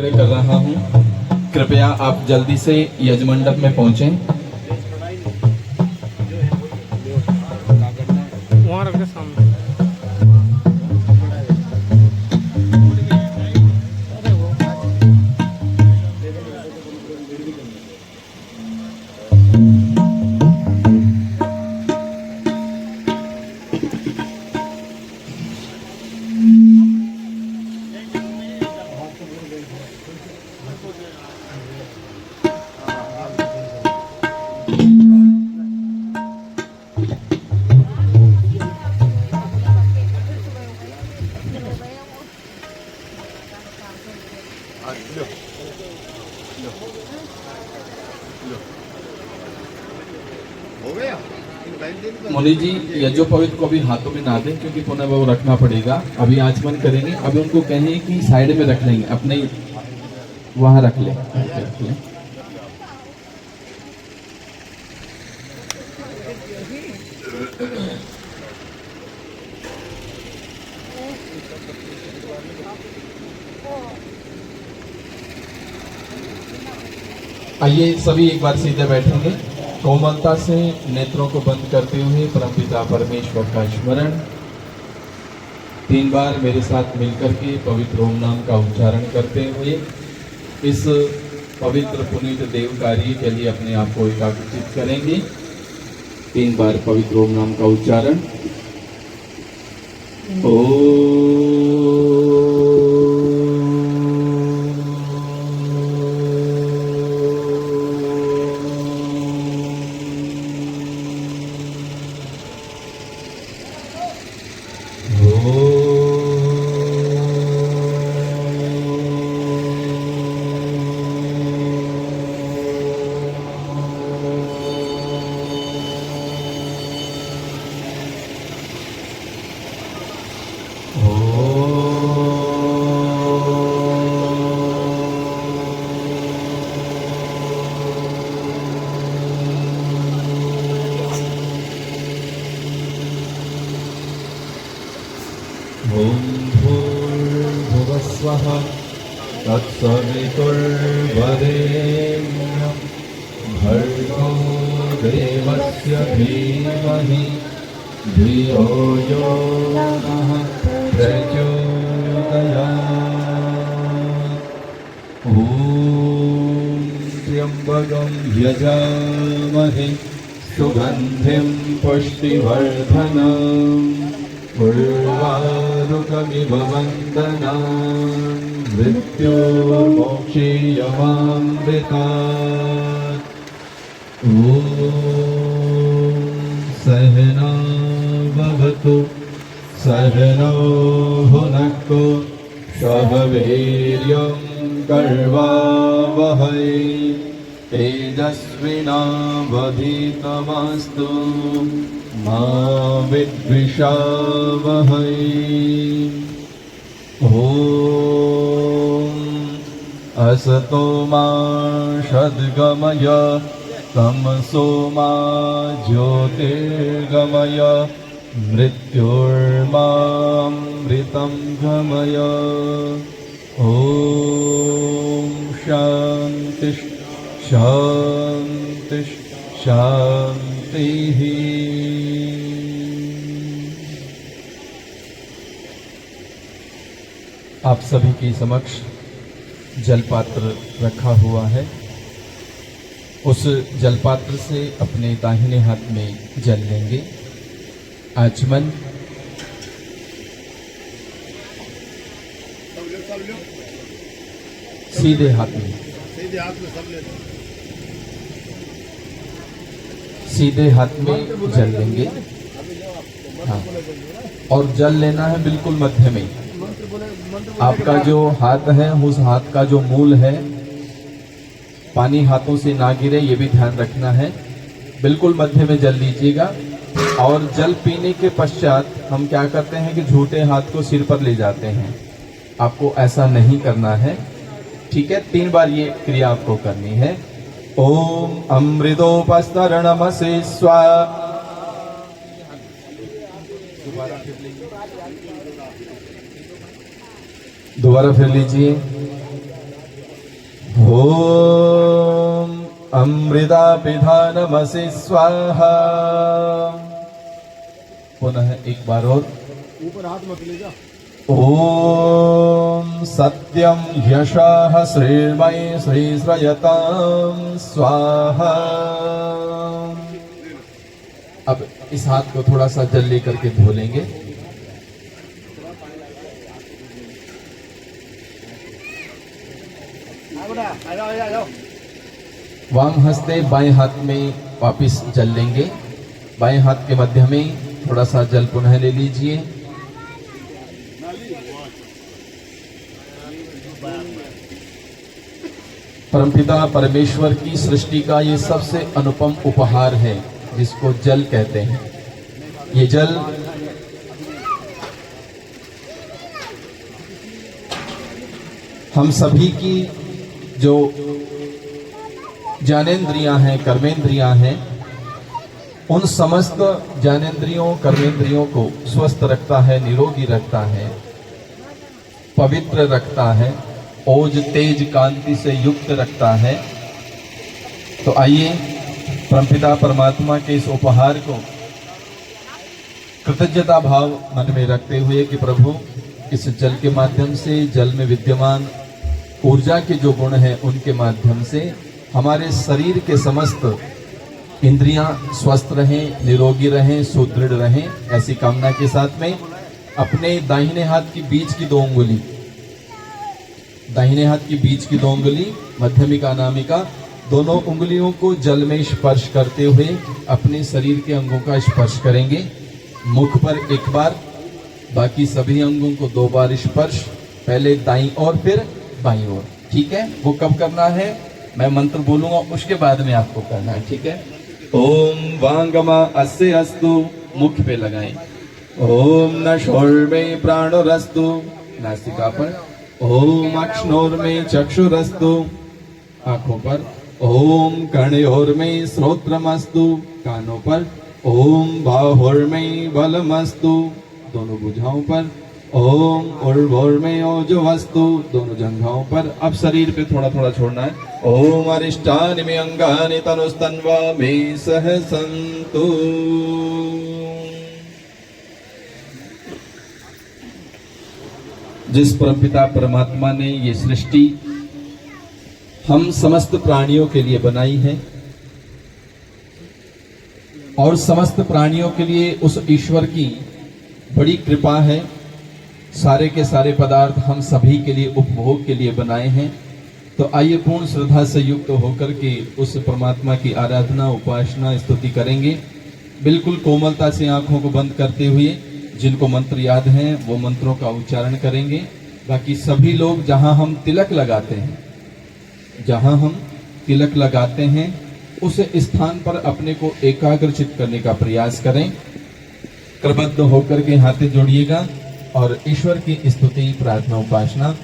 कर रहा हूँ, कृपया आप जल्दी से यजमंडप में पहुंचें। वहाँ रख दे सामने। मुनि जी यज्ञोपवीत को भी हाथों में ना दें, क्योंकि पुनः वो रखना पड़ेगा। अभी आचमन करेंगे, अभी उनको कहें कि साइड में रख लेंगे, अपने वहां रख लें, रख लें। आइए सभी एक बार सीधे बैठेंगे। कोमलता से नेत्रों को बंद करते हुए परमपिता परमेश्वर का स्मरण 3 बार मेरे साथ मिलकर के पवित्र ओम नाम का उच्चारण करते हुए इस पवित्र पुनीत देव कार्य के लिए अपने आप को एकाग्रचित करेंगे। 3 बार पवित्र ओम नाम का उच्चारण। ॐ भूर्भुवस्वः तत्सवितुर्वरेण्यं भर्गो देवस्य धीमहि धियो यो नः प्रचोदयात्। ॐ त्र्यम्बकं यजामहे सुगन्धिं पुष्टिवर्धनम् उर्वारुकमिव वन्दनान् मृत्युर्मोक्षीयमामृतात्। ॐ सहना भवतु सहनौ भुनक्तु सह वीर्यं कर्वावहै तेजस्विनावधीतमस्तु मा विद्विषावहै। ॐ असतो मा सद्गमय तमसो मा ज्योतिर्गमय मृत्युर्मामृतं गमय। ॐ शान्ति शान्ति शान्तिः। आप सभी के समक्ष जलपात्र रखा हुआ है। उस जलपात्र से अपने दाहिने हाथ में जल लेंगे। आचमन। सीधे हाथ में सीधे हाथ में जल लेंगे। हाँ, और जल लेना है बिल्कुल मध्य में। आपका जो हाथ है उस हाथ का जो मूल है पानी हाथों से ना गिरे, ये भी ध्यान रखना है। बिल्कुल मध्य में जल लीजिएगा। और जल पीने के पश्चात हम क्या करते हैं कि झूठे हाथ को सिर पर ले जाते हैं। आपको ऐसा नहीं करना है, ठीक है। 3 बार ये क्रिया आपको करनी है। ओम अमृतोपस्तरणमसि स्वा। दोबारा फिर लीजिए। अमृता पिधानमसि स्वाहा। पुनः एक बार और, ऊपर हाथ मत ले जा। ओम सत्यम यशः श्रीर्मयि श्रीश्रयतां स्वाहा। अब इस हाथ को थोड़ा सा जल लेकर के धो लेंगे। वाम हस्ते बाएं हाथ में वापिस जल लेंगे। बाएं हाथ के मध्य में थोड़ा सा जल पुनः ले लीजिए। परमपिता परमेश्वर की सृष्टि का ये सबसे अनुपम उपहार है जिसको जल कहते हैं। ये जल हम सभी की जो ज्ञानेंद्रियां हैं, कर्मेंद्रियां हैं, उन समस्त ज्ञानेंद्रियों कर्मेंद्रियों को स्वस्थ रखता है, निरोगी रखता है, पवित्र रखता है, ओज तेज कांति से युक्त रखता है। तो आइए परमपिता परमात्मा के इस उपहार को कृतज्ञता भाव मन में रखते हुए कि प्रभु इस जल के माध्यम से, जल में विद्यमान ऊर्जा के जो गुण हैं उनके माध्यम से हमारे शरीर के समस्त इंद्रियां स्वस्थ रहें, निरोगी रहें, सुदृढ़ रहें, ऐसी कामना के साथ में अपने दाहिने हाथ की बीच की दो उंगली, दाहिने हाथ की बीच की दो उंगली, मध्यमिका अनामिका, दोनों उंगलियों को जल में स्पर्श करते हुए अपने शरीर के अंगों का स्पर्श करेंगे। मुख पर एक बार, बाकी सभी अंगों को 2 बार स्पर्श, पहले दाईं ओर फिर बाईं ओर। ठीक है? वो कब करना है? मैं मंत्र बोलूंगा उसके बाद में आपको करना है। ठीक है? ओम वांगमा अस्य अस्तु, मुख पे लगाएं। ओम नशोर्मे प्राणोरस्तु, नासिका पर। ओम अक्ष्णोर्मे चक्षुरस्तु, आंखों पर। ओम कर्णयोर्मे श्रोत्रमस्तु, कानों पर। ओम बाहुर्मे बलमस्तु, दोनों भुजाओं पर। ओम उर्वोर्मे ओजोवस्तु, दोनों जंघाओं पर। अब शरीर पे थोड़ा थोड़ा छोड़ना है। ओम अरिष्टानि मे अंगानि तनुस्तन्वा मे सह सन्तु। जिस परमपिता परमात्मा ने ये सृष्टि हम समस्त प्राणियों के लिए बनाई है और समस्त प्राणियों के लिए उस ईश्वर की बड़ी कृपा है, सारे के सारे पदार्थ हम सभी के लिए उपभोग के लिए बनाए हैं। तो आइए पूर्ण श्रद्धा से युक्त होकर के उस परमात्मा की आराधना, उपासना, स्तुति करेंगे। बिल्कुल कोमलता से आंखों को बंद करते हुए जिनको मंत्र याद हैं वो मंत्रों का उच्चारण करेंगे। बाकी सभी लोग जहां हम तिलक लगाते हैं, जहां हम तिलक लगाते हैं उस स्थान पर अपने को एकाग्रचित करने का प्रयास करें। क्रमबद्ध होकर के हाथ जोड़िएगा और ईश्वर की स्तुति, प्रार्थना, उपासना।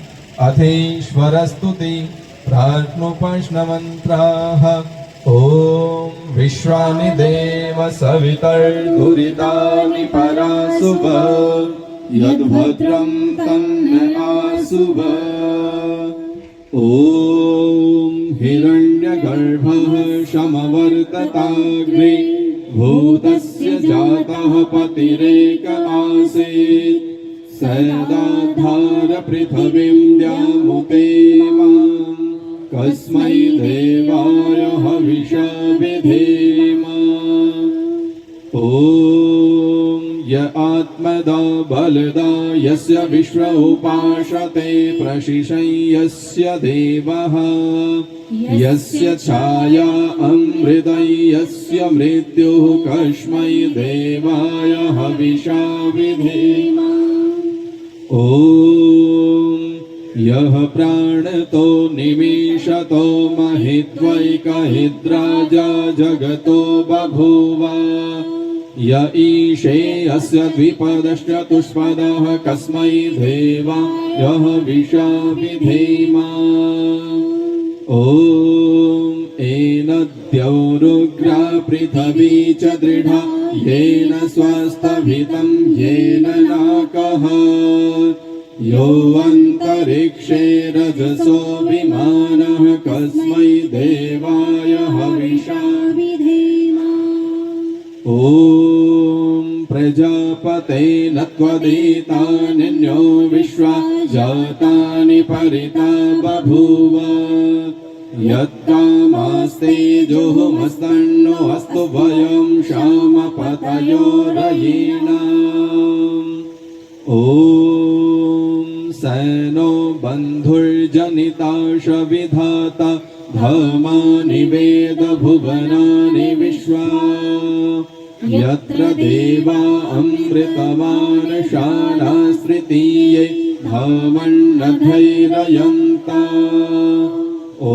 अथेश्वर स्तुति प्रार्थनोपासना मंत्राः। ओम विश्वानि देव सवितर्दुरितानि परासुभ, यद्भद्रं तन्न आसुभ। ओम हिरण्यगर्भः समवर्तताग्रे, भूतस्य जातः पतिरेक आसीत्। सदाधार पृथिवीं द्यामुते मां, कस्मै देवाय हविषा विधेम। ओम य आत्मदा बलदा यस्य विश्व उपासते, प्रशिशं यस्य देवः, यस्य छाया अमृतं यस्य मृत्युः, कस्मै देवाय हविषा विधेम। ओम यह प्राणतो निमेषतो महित्वैकहिद्राजा जगतो बभूव। य ईशे अस्य द्विपदश्च तुष्पदः, कस्मै देवाय हविषा विधेम। ओम येन द्यौरुग्रा पृथिवी च दृढा, येन स्वस्थभितं येन नाकः, यो अन्तरिक्षे रजसो विमानः कस्मै देवाय हविषा विधेम। ॐ प्रजापते न त्वदितान्यो विश्वा जातानि परिता बभूव यत्कामास्तेजोमस्तन्नो अस्तु वयं श्यामपतयो रयीणाम् ॐ सैनो बन्धुर्जनिताश विधाता धमानि वेद भुवनानि विश्वा यत्र देवा अमृतवान् शानास्तृतीये धामन्नधैर्यन्ता ॐ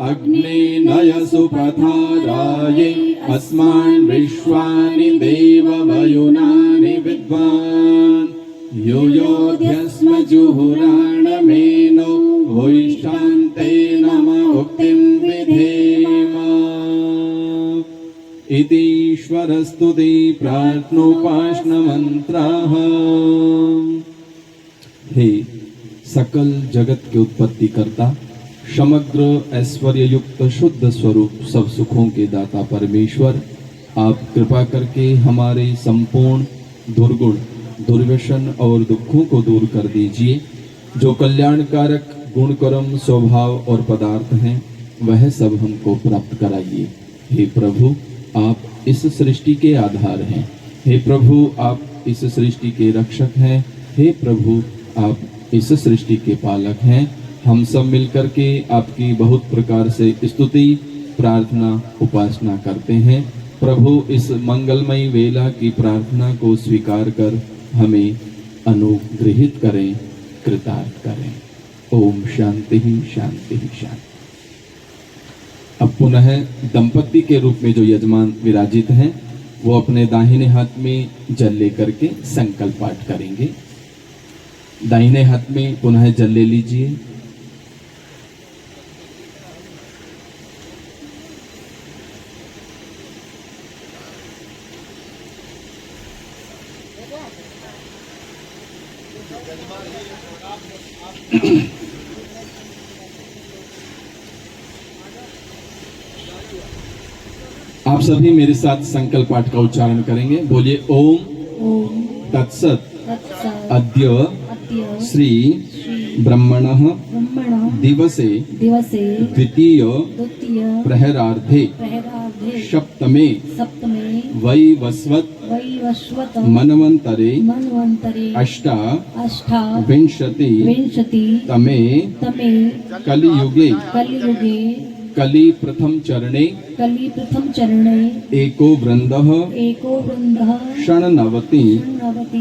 अग्ने नय सुपथाराये अस्मान् विश्वानि देववयुनानि विद्वान् योयोध्यस्म जुहुराणमेनो वैशान्ते नम उक्तिं विधेम इति ईश्वरस्तुति प्रार्थनोपासनमन्त्राः। हे सकल जगत के उत्पत्ति करता, समग्र ऐश्वर्य युक्त शुद्ध स्वरूप सब सुखों के दाता परमेश्वर, आप कृपा करके हमारे संपूर्ण दुर्गुण दुर्व्यसन और दुखों को दूर कर दीजिए। जो कल्याणकारक गुण कर्म स्वभाव और पदार्थ हैं वह सब हमको प्राप्त कराइए। हे प्रभु, आप इस सृष्टि के आधार हैं। हे प्रभु, आप इस सृष्टि के रक्षक हैं। हे प्रभु, आप इस सृष्टि के पालक हैं। हम सब मिलकर के आपकी बहुत प्रकार से स्तुति प्रार्थना उपासना करते हैं। प्रभु, इस मंगलमयी वेला की प्रार्थना को स्वीकार कर हमें अनुग्रहित करें, कृतार्थ करें। ओम शांति ही शांति ही शांति। अब पुनः दंपति के रूप में जो यजमान विराजित हैं वो अपने दाहिने हाथ में जल लेकर के संकल्प पाठ करेंगे। दाहिने हाथ में पुनः जल ले लीजिए। आप सभी मेरे साथ संकल्प पाठ का उच्चारण करेंगे। बोलिए ओम तत्सत तत्सत् अद्य अद्य श्री ब्रह्मणः दिवसे द्वितीय प्रहरार्धे सप्तमे वैवस्वत मन्वन्तरे अष्टाविंशति तमे कलियुगे कली प्रथम चरणे एको वृन्दः षण्णवति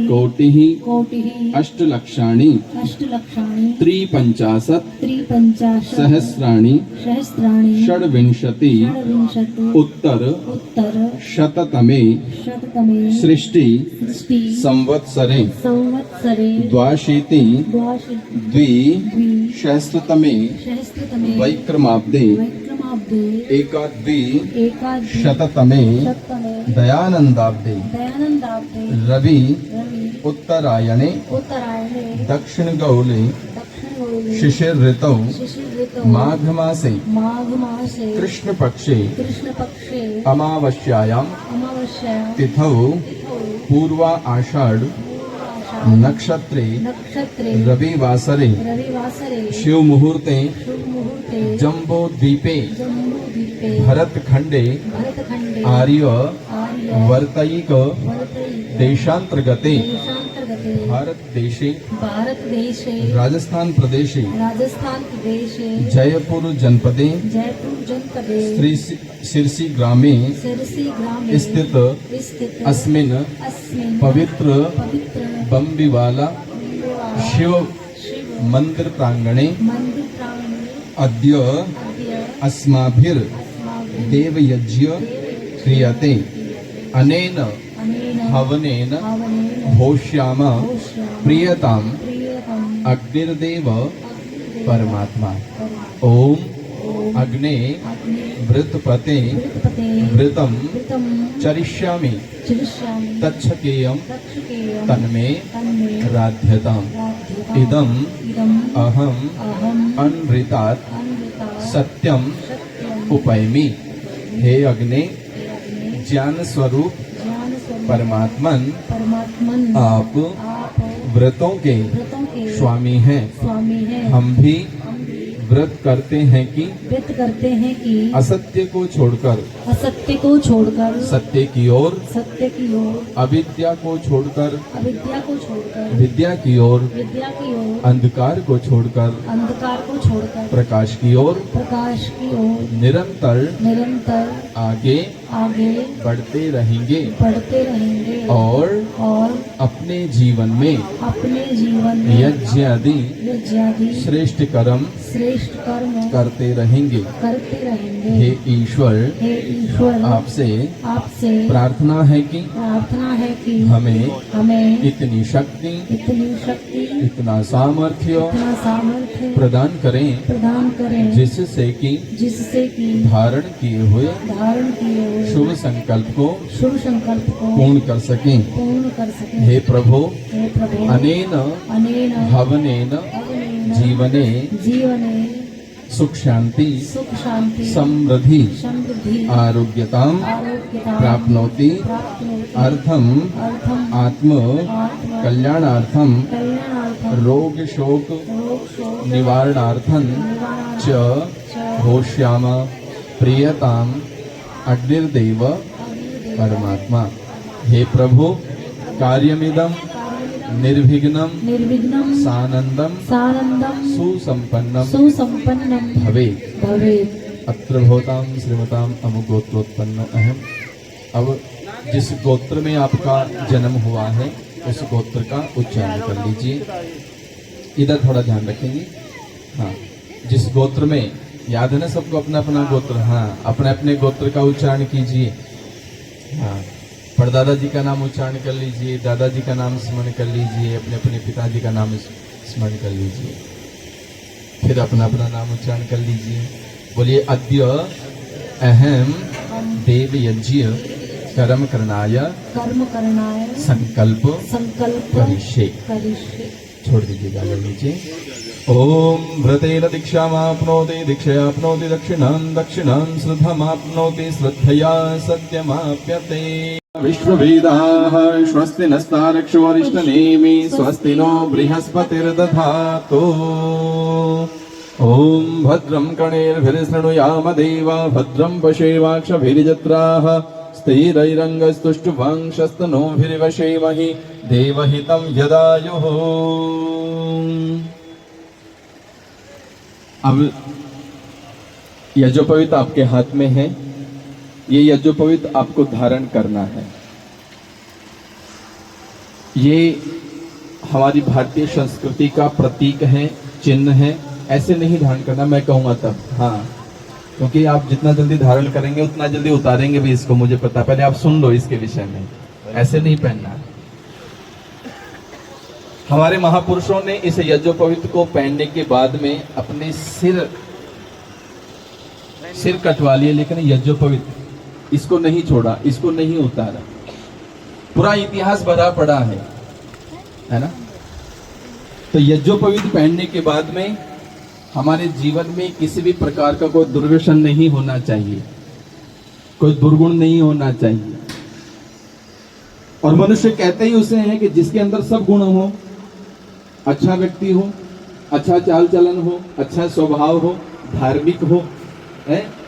कोटिः अष्टलक्षाणि त्रिपञ्चाशत् सहस्राणि षड्विंशति उत्तर शततमे सृष्टि संवत्सरे द्वाशीति द्विसहस्रतमे वैक्रमाब्दे एकाद्वि शततमे दयानन्दाब्दे रवि उत्तरायणे दक्षिणगौले शिशिर ऋतौ माघ मासे कृष्णपक्षे अमावास्यायां तिथौ पूर्वा आषाढ़ नक्षत्रे रविवासरे शिव मुहूर्ते जम्बो द्वीपे भरतखंडे आर्य वर्तयिक देशांतर्गते भारत देशे राजस्थान प्रदेशे जयपुर जनपदे श्री सिरसी ग्रामे स्थित अस्मिन् पवित्र बम्बिवाला शिव मंदिर प्रांगणे अद्य अस्माभिर् देवयज्ञ क्रियते। अनेन हवनेन भोष्याम प्रियताम् अग्निर्देव परमात्मा। ओम अग्ने अग्ने वृतपते वृत्तपते वृतम वृतं चरिष्यामि चरिष्यामि तच्छकेयम तक्षकेयं तन्मे तन्मे राध्यताम् राध्यताम् इदम् इदम् अहम् अहम् अनृतात् अनृतात् सत्यम सत्यम् उपैमि। हे अग्ने हे अग्ने ज्ञान स्वरूप ज्ञानस्वरूप परमात्मन परमात्मन आप आप व्रतों के व्रतों के स्वामी हैं। स्वामी हैं। हम भी हम भी व्रत करते हैं कि व्रत करते हैं कि असत्य को छोड़कर असत्य को छोड़कर सत्य की ओर, सत्य की ओर, अविद्या को छोड़कर अविद्या को छोड़कर विद्या की ओर, विद्या की ओर, अंधकार को छोड़कर अंधकार को छोड़कर प्रकाश की ओर प्रकाश की ओर निरंतर निरंतर आगे आगे बढ़ते रहेंगे बढ़ते रहेंगे और अपने जीवन में अपने जीवन में यज्ञ आदि यज्ञादि श्रेष्ठ कर्म श्रेष्ठ कर्म करते रहेंगे। करते रहेंगे। हे ईश्वर, हे ईश्वर, आपसे आपसे प्रार्थना है कि प्रार्थना है कि हमें इतनी शक्ति, इतना सामर्थ्य इतना सामर्थ्य प्रदान करें जिससे कि धारण किए हुए शुभ संकल्प को पूर्ण कर सकें। हे प्रभु, अनेन हवनेन जीवने सुख शांति समृद्धि आरोग्यतां प्राप्नोति अर्थम आत्म कल्याणार्थम रोग शोक निवारणार्थं च होश्याम प्रियताम अग्निर्देव परमात्मा। हे प्रभु, कार्यमिदं निर्विघ्नं सानन्दं सुसंपन्नं भवेत्। अत्र भवतां श्रीमतां अमुगोत्रोत्पन्नो अहम्। अब जिस गोत्र में आपका जन्म हुआ है उस गोत्र का उच्चारण कर लीजिए। इधर थोड़ा ध्यान रखेंगे। हाँ, जिस गोत्र में, याद है ना सबको अपना अपना गोत्र। हाँ, अपने अपने गोत्र का उच्चारण कीजिए। हाँ, परदादा जी का नाम उच्चारण कर लीजिए, दादाजी का नाम स्मरण कर लीजिए, अपने अपने पिताजी का नाम स्मरण कर लीजिए, फिर अपना अपना नाम उच्चारण कर लीजिए। बोलिए, अद्य अहम देव यज्ञ कर्म करनाय संकल्प करिष्ये। छोड़ दीजिए, गाली नीचे। ओम व्रतेन दीक्षामाप्नोति दीक्षयाप्नोति दक्षिणां श्रद्धमाप्नोति श्रद्धया सत्यमाप्यते। विश्ववेदाः स्वस्ति नस्तारक्षोरिष्टनेमि स्वस्ति नो बृहस्पतिर्दधातु। ओम भद्रं कर्णेभिर्शृणुयाम देवा भद्रं पश्येमाक्षभिर्जत्राः स्थिरैरङ्गस्तुष्टुवांशस्तनूभिर्वशेमहि देवहितं यदायुः। अब यज्ञोपवीत आपके हाथ में है। ये यज्ञोपवीत आपको धारण करना है। ये हमारी भारतीय संस्कृति का प्रतीक है, चिन्ह है। ऐसे नहीं धारण करना, मैं कहूंगा तब। हाँ, क्योंकि आप जितना जल्दी धारण करेंगे उतना जल्दी उतारेंगे भी इसको, मुझे पता। पहले आप सुन लो इसके विषय में। ऐसे नहीं पहनना। हमारे महापुरुषों ने इस यज्ञोपवीत को पहनने के बाद में अपने सिर कटवा लिए, लेकिन यज्ञोपवीत इसको नहीं छोड़ा, इसको नहीं उतारा। पूरा इतिहास भरा पड़ा है ना। तो यज्ञोपवीत पहनने के बाद में हमारे जीवन में किसी भी प्रकार का कोई दुर्व्यसन नहीं होना चाहिए, कोई दुर्गुण नहीं होना चाहिए। और मनुष्य कहते ही उसे हैं कि जिसके अंदर सब गुण हो, अच्छा व्यक्ति हो, अच्छा चाल चलन हो, अच्छा स्वभाव हो, धार्मिक हो,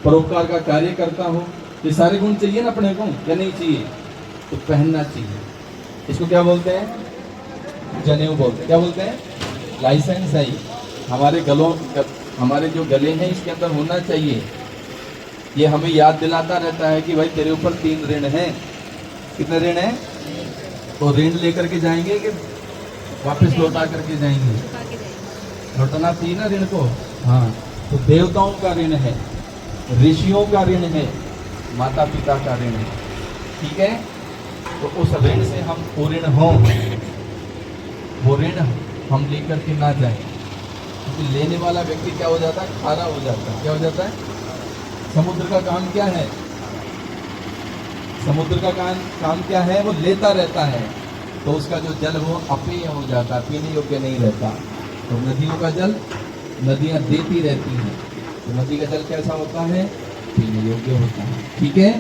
परोपकार का कार्य करता हो। ये सारे गुण चाहिए ना अपने को, या नहीं चाहिए? तो पहनना चाहिए। इसको क्या बोलते हैं? जनेऊ बोलते हैं। क्या बोलते हैं? लाइसेंस है। हमारे जो गले हैं इसके अंदर होना चाहिए। ये हमें याद दिलाता रहता है कि भाई तेरे ऊपर 3 ऋण हैं। कितने ऋण हैं? तो ऋण लेकर के जाएंगे कि वापस लौटा करके जाएंगे? लौटाना चाहिए ना ऋण को। हाँ, तो देवताओं का ऋण है, ऋषियों का ऋण है, माता पिता का ऋण है। ठीक है, तो उस ऋण से हम पूर्ण हों, वो ऋण हम लेकर के ना जाए। क्योंकि लेने वाला व्यक्ति क्या हो जाता है? खारा हो जाता है। क्या हो जाता है? समुद्र का काम क्या है? समुद्र का काम क्या है? वो लेता रहता है, तो उसका जो जल वो अपेय हो जाता है, पीने योग्य नहीं रहता। तो नदियों का जल नदियां देती रहती हैं, तो नदी का जल कैसा होता है? पीने योग्य होता है। ठीक है,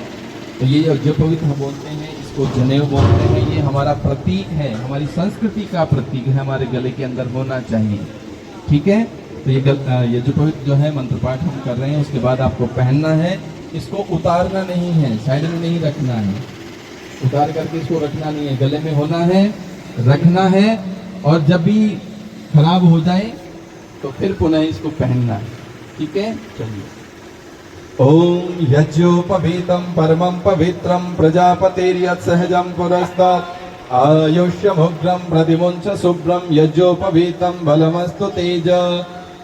तो ये यज्ञ पवित्र हम बोलते हैं, इसको जनेऊ बोलते हैं। ये हमारा प्रतीक है, हमारी संस्कृति का प्रतीक है, हमारे गले के अंदर होना चाहिए। ठीक है, तो ये यज्ञ पवित्र जो है मंत्र पाठ हम कर रहे हैं, उसके बाद आपको पहनना है। इसको उतारना नहीं है, साइड में नहीं रखना है, उतार करके इसको रखना नहीं है, गले में होना है, रखना है। और जब भी खराब हो जाए तो फिर पुनः इसको पहनना है। ठीक है, चलिए। ओम यज्ञोपवीतं परमं पवित्रं प्रजापतिर्यत् सहजं पुरस्तात् आयुष्यमुग्रं प्रतिमुञ्च शुभ्रं यज्ञोपवीतं बलमस्तु तेज।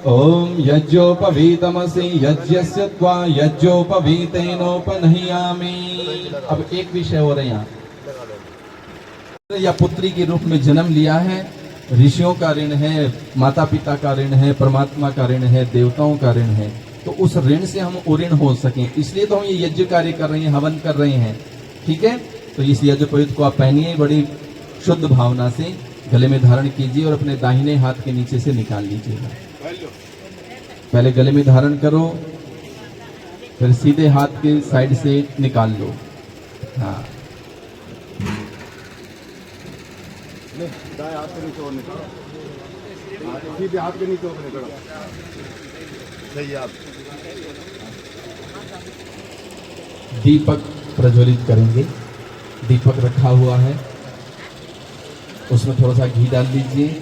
ओम यज्ञोपवीतमसि यज्ञस्य त्वा यज्ञोपवीतेनोपनह्यामि। अब एक विषय हो रहे हैं, या पुत्री के रूप में जन्म लिया है, ऋषियों का ऋण है, माता पिता का ऋण है, परमात्मा का ऋण है, देवताओं का ऋण है, तो उस ऋण से हम उऋण हो सकें, इसलिए तो हम ये यज्ञ कार्य कर रहे हैं, हवन कर रहे हैं। ठीक है, तो इस यज्ञ पवित्र को आप पहनिए, बड़ी शुद्ध भावना से गले में धारण कीजिए और अपने दाहिने हाथ के नीचे से निकाल लीजिएगा। पहले गले में धारण करो, फिर सीधे हाथ के साइड से निकाल लो। हाँ, दाएं हाथ के नीचे और निकालो, सीधे हाथ के नीचे और निकालो। सही है। आप दीपक प्रज्वलित करेंगे। दीपक रखा हुआ है, उसमें थोड़ा सा घी डाल दीजिए।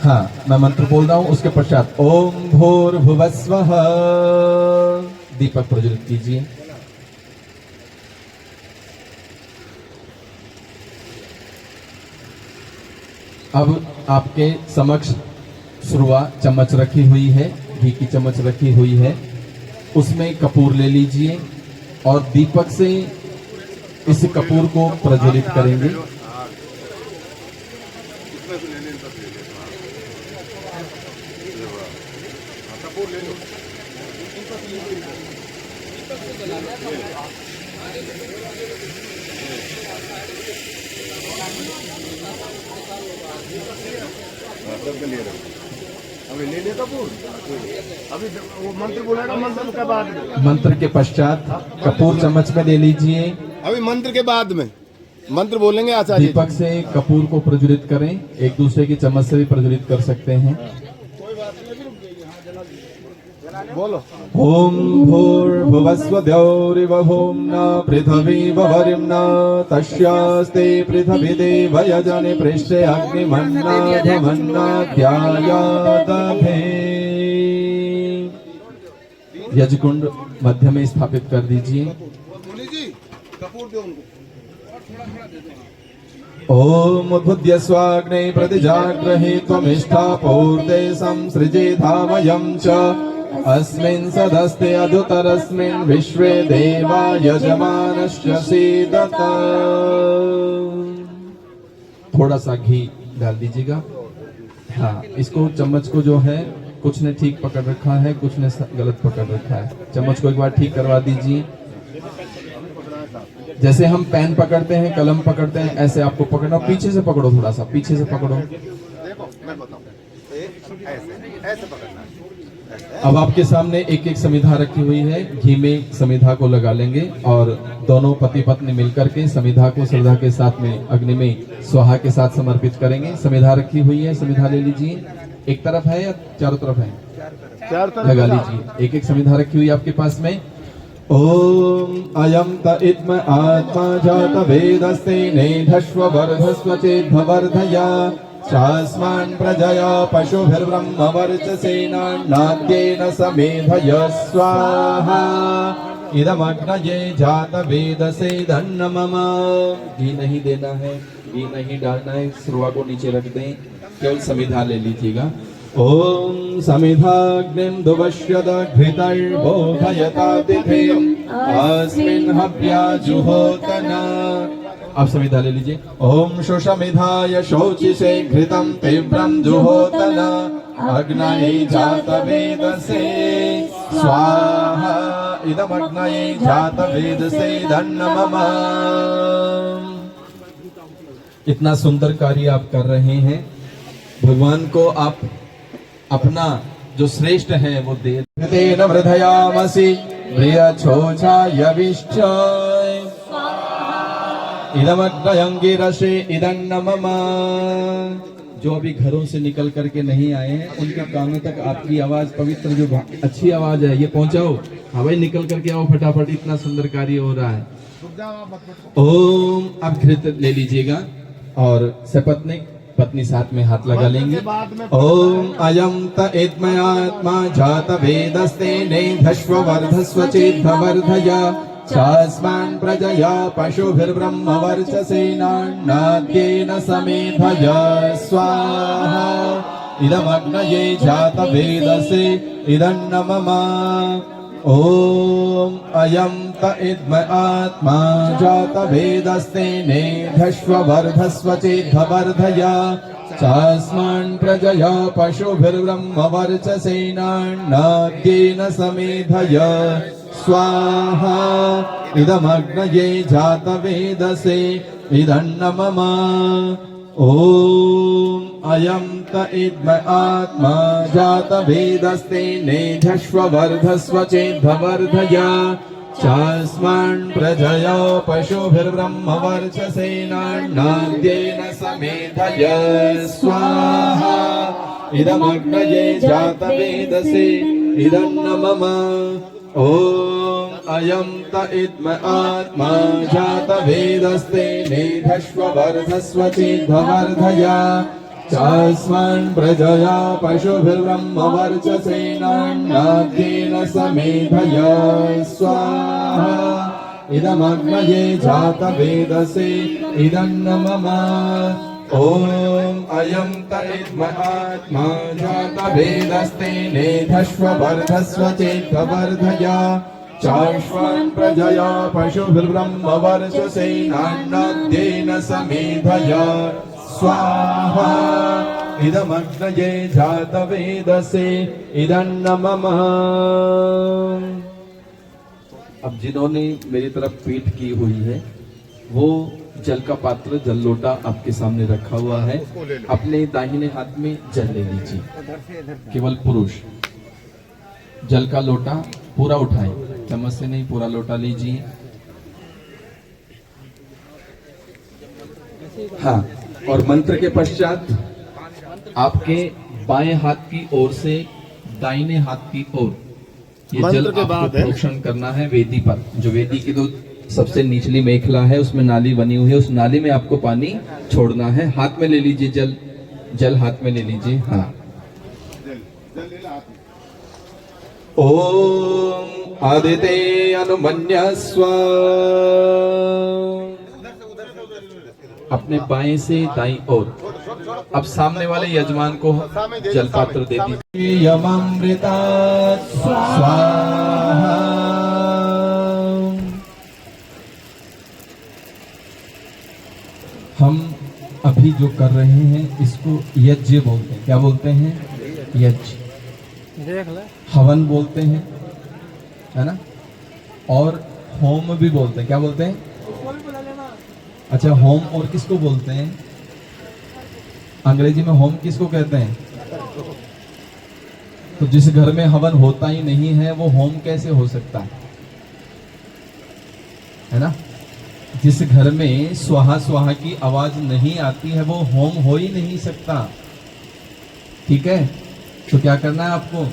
हाँ, मैं मंत्र बोल रहा हूं, उसके पश्चात ओम भूर्भुवस्वः दीपक प्रज्वलित कीजिए। अब आपके समक्ष सुरवा चम्मच रखी हुई है, घी की चम्मच रखी हुई है, उसमें कपूर ले लीजिए और दीपक से इस कपूर को प्रज्वलित करेंगे। अभी ले ले कपूर, अभी वो मंत्र बोलेगा, मंत्र के बाद में, मंत्र के पश्चात कपूर चम्मच में ले लीजिए। अभी मंत्र के बाद में मंत्र बोलेंगे आचार्य। दीपक से कपूर को प्रज्वलित करें, एक दूसरे की चम्मच से भी प्रज्वलित कर सकते हैं। बोलो। ओम भूर्भुवस्वद्यौरिव भूम्ना पृथिवी वरिम्ना तस्यास्ते पृथिवी देवयजने पृष्ठे अग्निमन्नाधमन्नाध्यायादभे। यज्ञकुंड मध्य में स्थापित कर दीजिए। कपूर दो उनको। ओम उद्भुद्य स्वाग्ने प्रतिजाग्रहे त्वमिष्ठा पूर्ते संसृजे धामयं च अस्मिन् सदस्ते अधुतरस्मिन् विश्वे देवा यजमानस्य सीदत। थोड़ा सा घी डाल दीजिएगा। हाँ, इसको चम्मच को जो है कुछ ने ठीक पकड़ रखा है, कुछ ने गलत पकड़ रखा है। चम्मच को एक बार ठीक करवा दीजिए। जैसे हम पेन पकड़ते हैं, कलम पकड़ते हैं, ऐसे आपको पकड़ना, पीछे से पकड़ो, थोड़ा सा पीछे से पकड़ो। देखो मैं बताऊं, ऐसे ऐसे पकड़ना है। अब आपके सामने एक एक समिधा रखी हुई है, घी में समिधा को लगा लेंगे और दोनों पति पत्नी मिलकर के समिधा को श्रद्धा के साथ में अग्नि में स्वाहा के साथ समर्पित करेंगे। समिधा रखी हुई है, समिधा ले लीजिए। एक तरफ है या चारों तरफ है? चार तरफ लगा लीजिए। एक एक समिधा रखी हुई है आपके पास में। ओम अयम त इत्म आत्मा जात वेदस्ते नेधस्व वर्धस्व चेद्भवर्धया शास्मान् प्रजया पशुभिर्ब्रह्म वर्चसेनान्नाद्येन समेधय स्वाहा इदमग्नये जात वेदसे धन्न मम। घी नहीं देना है, घी नहीं डालना है, सुरवा को नीचे रख दें, केवल समिधा ले लीजिएगा। ओम समिधाग्निं दुवश्यत घृतैर्बोधयतातिथिम् अस्मिन् हव्याजुहोतना। आप समिधा ले लीजिए। ओम शोषमिधाय शोचिषे घृतं तीव्रं जुहोतना अग्नये जातवेदसे स्वाहा इदमग्नये जातवेदसे धन्नमः। इतना सुंदर कार्य आप कर रहे हैं, भगवान को आप अपना जो श्रेष्ठ है वो दे। तेन वृधयामसि प्रियच्छोछायविष्ठय इदमग्नयंगिरसे इदन्नमम। जो अभी घरों से निकल करके नहीं आए हैं उनके कानों तक आपकी आवाज पवित्र जो अच्छी आवाज है ये पहुंचाओ। हाँ भाई निकल करके आओ फटाफट, इतना सुंदर कार्य हो रहा है। ओम अब घृत ले लीजिएगा और सपत्नीक पत्नी साथ में हाथ लगा लेंगे। ओम अयम त एत्मयात्मा जात वेदस्ते नेधश्व वर्धस्व चेद्भवर्धया चास्मान् प्रजया पशुभिर्ब्रह्म वर्चसेनान्नाद्येन समेधय स्वाहा इदमग्नये जात वेदसे इदन्नमम। ओम अयं त इद्म आत्मा जात वेदस्ते नेधश्व वर्धस्व चेद्भवर्धया चास्मान् प्रजया पशुभिर्ब्रह्म वर्चसेनान्नाद्येन समेधय स्वाहा इदमग्नये जात वेदसे इदन्नमम। ओम अयं त इद्म आत्मा जात वेदस्ते नेधश्व वर्धस्व चेद्भवर्धया चास्मान् प्रजया पशुभिर्ब्रह्म वर्चसेनान्नाद्येन समेधय स्वाहा इदमग्नये जात वेदसे इदन्नमम। ओम अयं त इद्म आत्मा जात वेदस्ते नेधश्व वर्धस्व चेद्भवर्धया चास्मान् प्रजया पशुभिर्ब्रह्म वर्चसेनान्नाद्येन समेधय स्वाहा इदमग्नये जात वेदसे इदन्नमम। ओम अयं त इद्म आत्मा जात वेदस्ते नेधश्व वर्धस्व चेद्भवर्धया चास्मान् प्रजया पशुभिर्ब्रह्म वर्चसेनान्नाद्येन समेधय स्वाहा इदमग्नये जात वेदसे इदन्नमम। अब जिन्होंने मेरी तरफ पीठ की हुई है वो जल का पात्र जल लोटा आपके सामने रखा हुआ है, अपने दाहिने हाथ में जल ले लीजिए। केवल पुरुष जल का लोटा पूरा उठाएं, चम्मच से नहीं, पूरा लोटा लीजिए। हाँ, और मंत्र के पश्चात आपके बाएं हाथ की ओर से दाहिने हाथ की ओर ये जल आपको प्रोक्षण करना है वेदी पर। जो वेदी की तो सबसे निचली मेखला है उसमें नाली बनी हुई है, उस नाली में आपको पानी छोड़ना है। हाथ में ले लीजिए जल, जल हाथ में ले लीजिए। हाँ, ओम आदिते अनुमन्यस्व। अपने बाएं से दाईं ओर अब सामने वाले यजमान को जल पात्र दे दीजिए। यमृता स्वाहा। हम अभी जो कर रहे हैं इसको यज्ञ बोलते हैं। क्या बोलते हैं? यज्ञ। हवन बोलते हैं, है ना, और होम भी बोलते हैं। क्या बोलते हैं? अच्छा, होम और किसको बोलते हैं? अंग्रेजी में होम किसको कहते हैं? तो जिस घर में हवन होता ही नहीं है वो होम कैसे हो सकता है ना? जिस घर में स्वाहा स्वाहा की आवाज नहीं आती है वो होम हो ही नहीं सकता। ठीक है, तो क्या करना है आपको?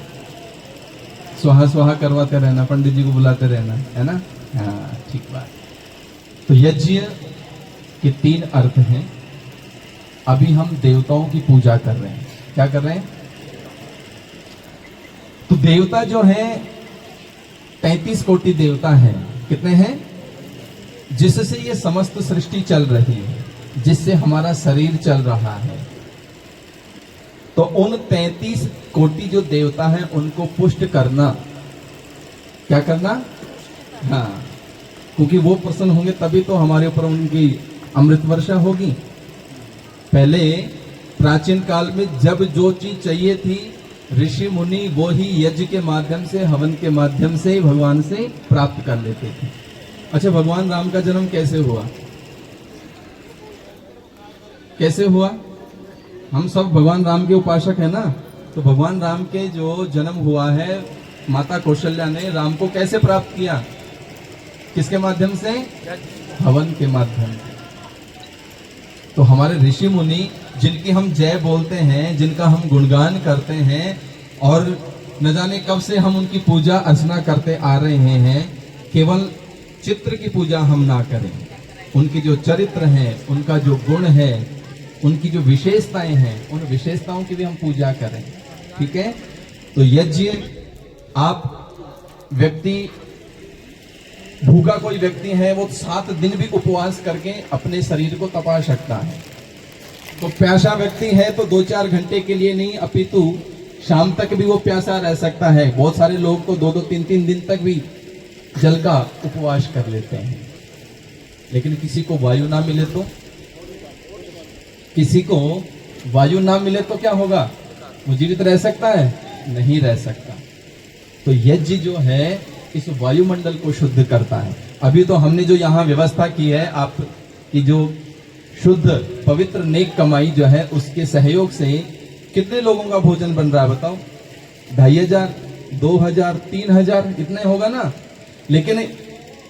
स्वाहा स्वाहा करवाते रहना, पंडित जी को बुलाते रहना, है ना? हाँ, ठीक बात। तो यज्ञ के 3 अर्थ हैं। अभी हम देवताओं की पूजा कर रहे हैं। क्या कर रहे हैं? तो देवता जो है 33 कोटि देवता हैं। कितने हैं? जिससे ये समस्त सृष्टि चल रही है, जिससे हमारा शरीर चल रहा है। तो उन 33 कोटि जो देवता हैं उनको पुष्ट करना, क्या करना? हाँ, क्योंकि वो प्रसन्न होंगे तभी तो हमारे ऊपर उनकी अमृत वर्षा होगी। पहले प्राचीन काल में जब जो चीज चाहिए थी ऋषि मुनि वो ही यज्ञ के माध्यम से, हवन के माध्यम से भगवान से प्राप्त कर लेते थे। अच्छा, भगवान राम का जन्म कैसे हुआ? कैसे हुआ? हम सब भगवान राम के उपासक है ना, तो भगवान राम के जो जन्म हुआ है, माता कौशल्या ने राम को कैसे प्राप्त किया? किसके माध्यम से? हवन के माध्यम से। तो हमारे ऋषि मुनि जिनकी हम जय बोलते हैं, जिनका हम गुणगान करते हैं, और न जाने कब से हम उनकी पूजा अर्चना करते आ रहे हैं, केवल चित्र की पूजा हम ना करें, उनके जो चरित्र हैं, उनका जो गुण है, उनकी जो विशेषताएं हैं, उन विशेषताओं की भी हम पूजा करें। ठीक है? तो यज्ञ, आप व्यक्ति, भूखा कोई व्यक्ति है वो 7 दिन भी उपवास करके अपने शरीर को तपा सकता है। तो प्यासा व्यक्ति है तो 2-4 घंटे के लिए नहीं, अपितु शाम तक भी वो प्यासा रह सकता है। बहुत सारे लोग तो 2-2, 3-3 दिन तक भी जल का उपवास कर लेते हैं। लेकिन किसी को वायु ना मिले तो, किसी को वायु ना मिले तो क्या होगा? वो जीवित रह सकता है? नहीं रह सकता। तो यज्ञ जो है इस वायुमंडल को शुद्ध करता है। अभी तो हमने जो यहाँ व्यवस्था की है, आपकी जो शुद्ध पवित्र नेक कमाई जो है उसके सहयोग से कितने लोगों का भोजन बन रहा है बताओ? 2500, 2000, 3000 इतने होगा ना। लेकिन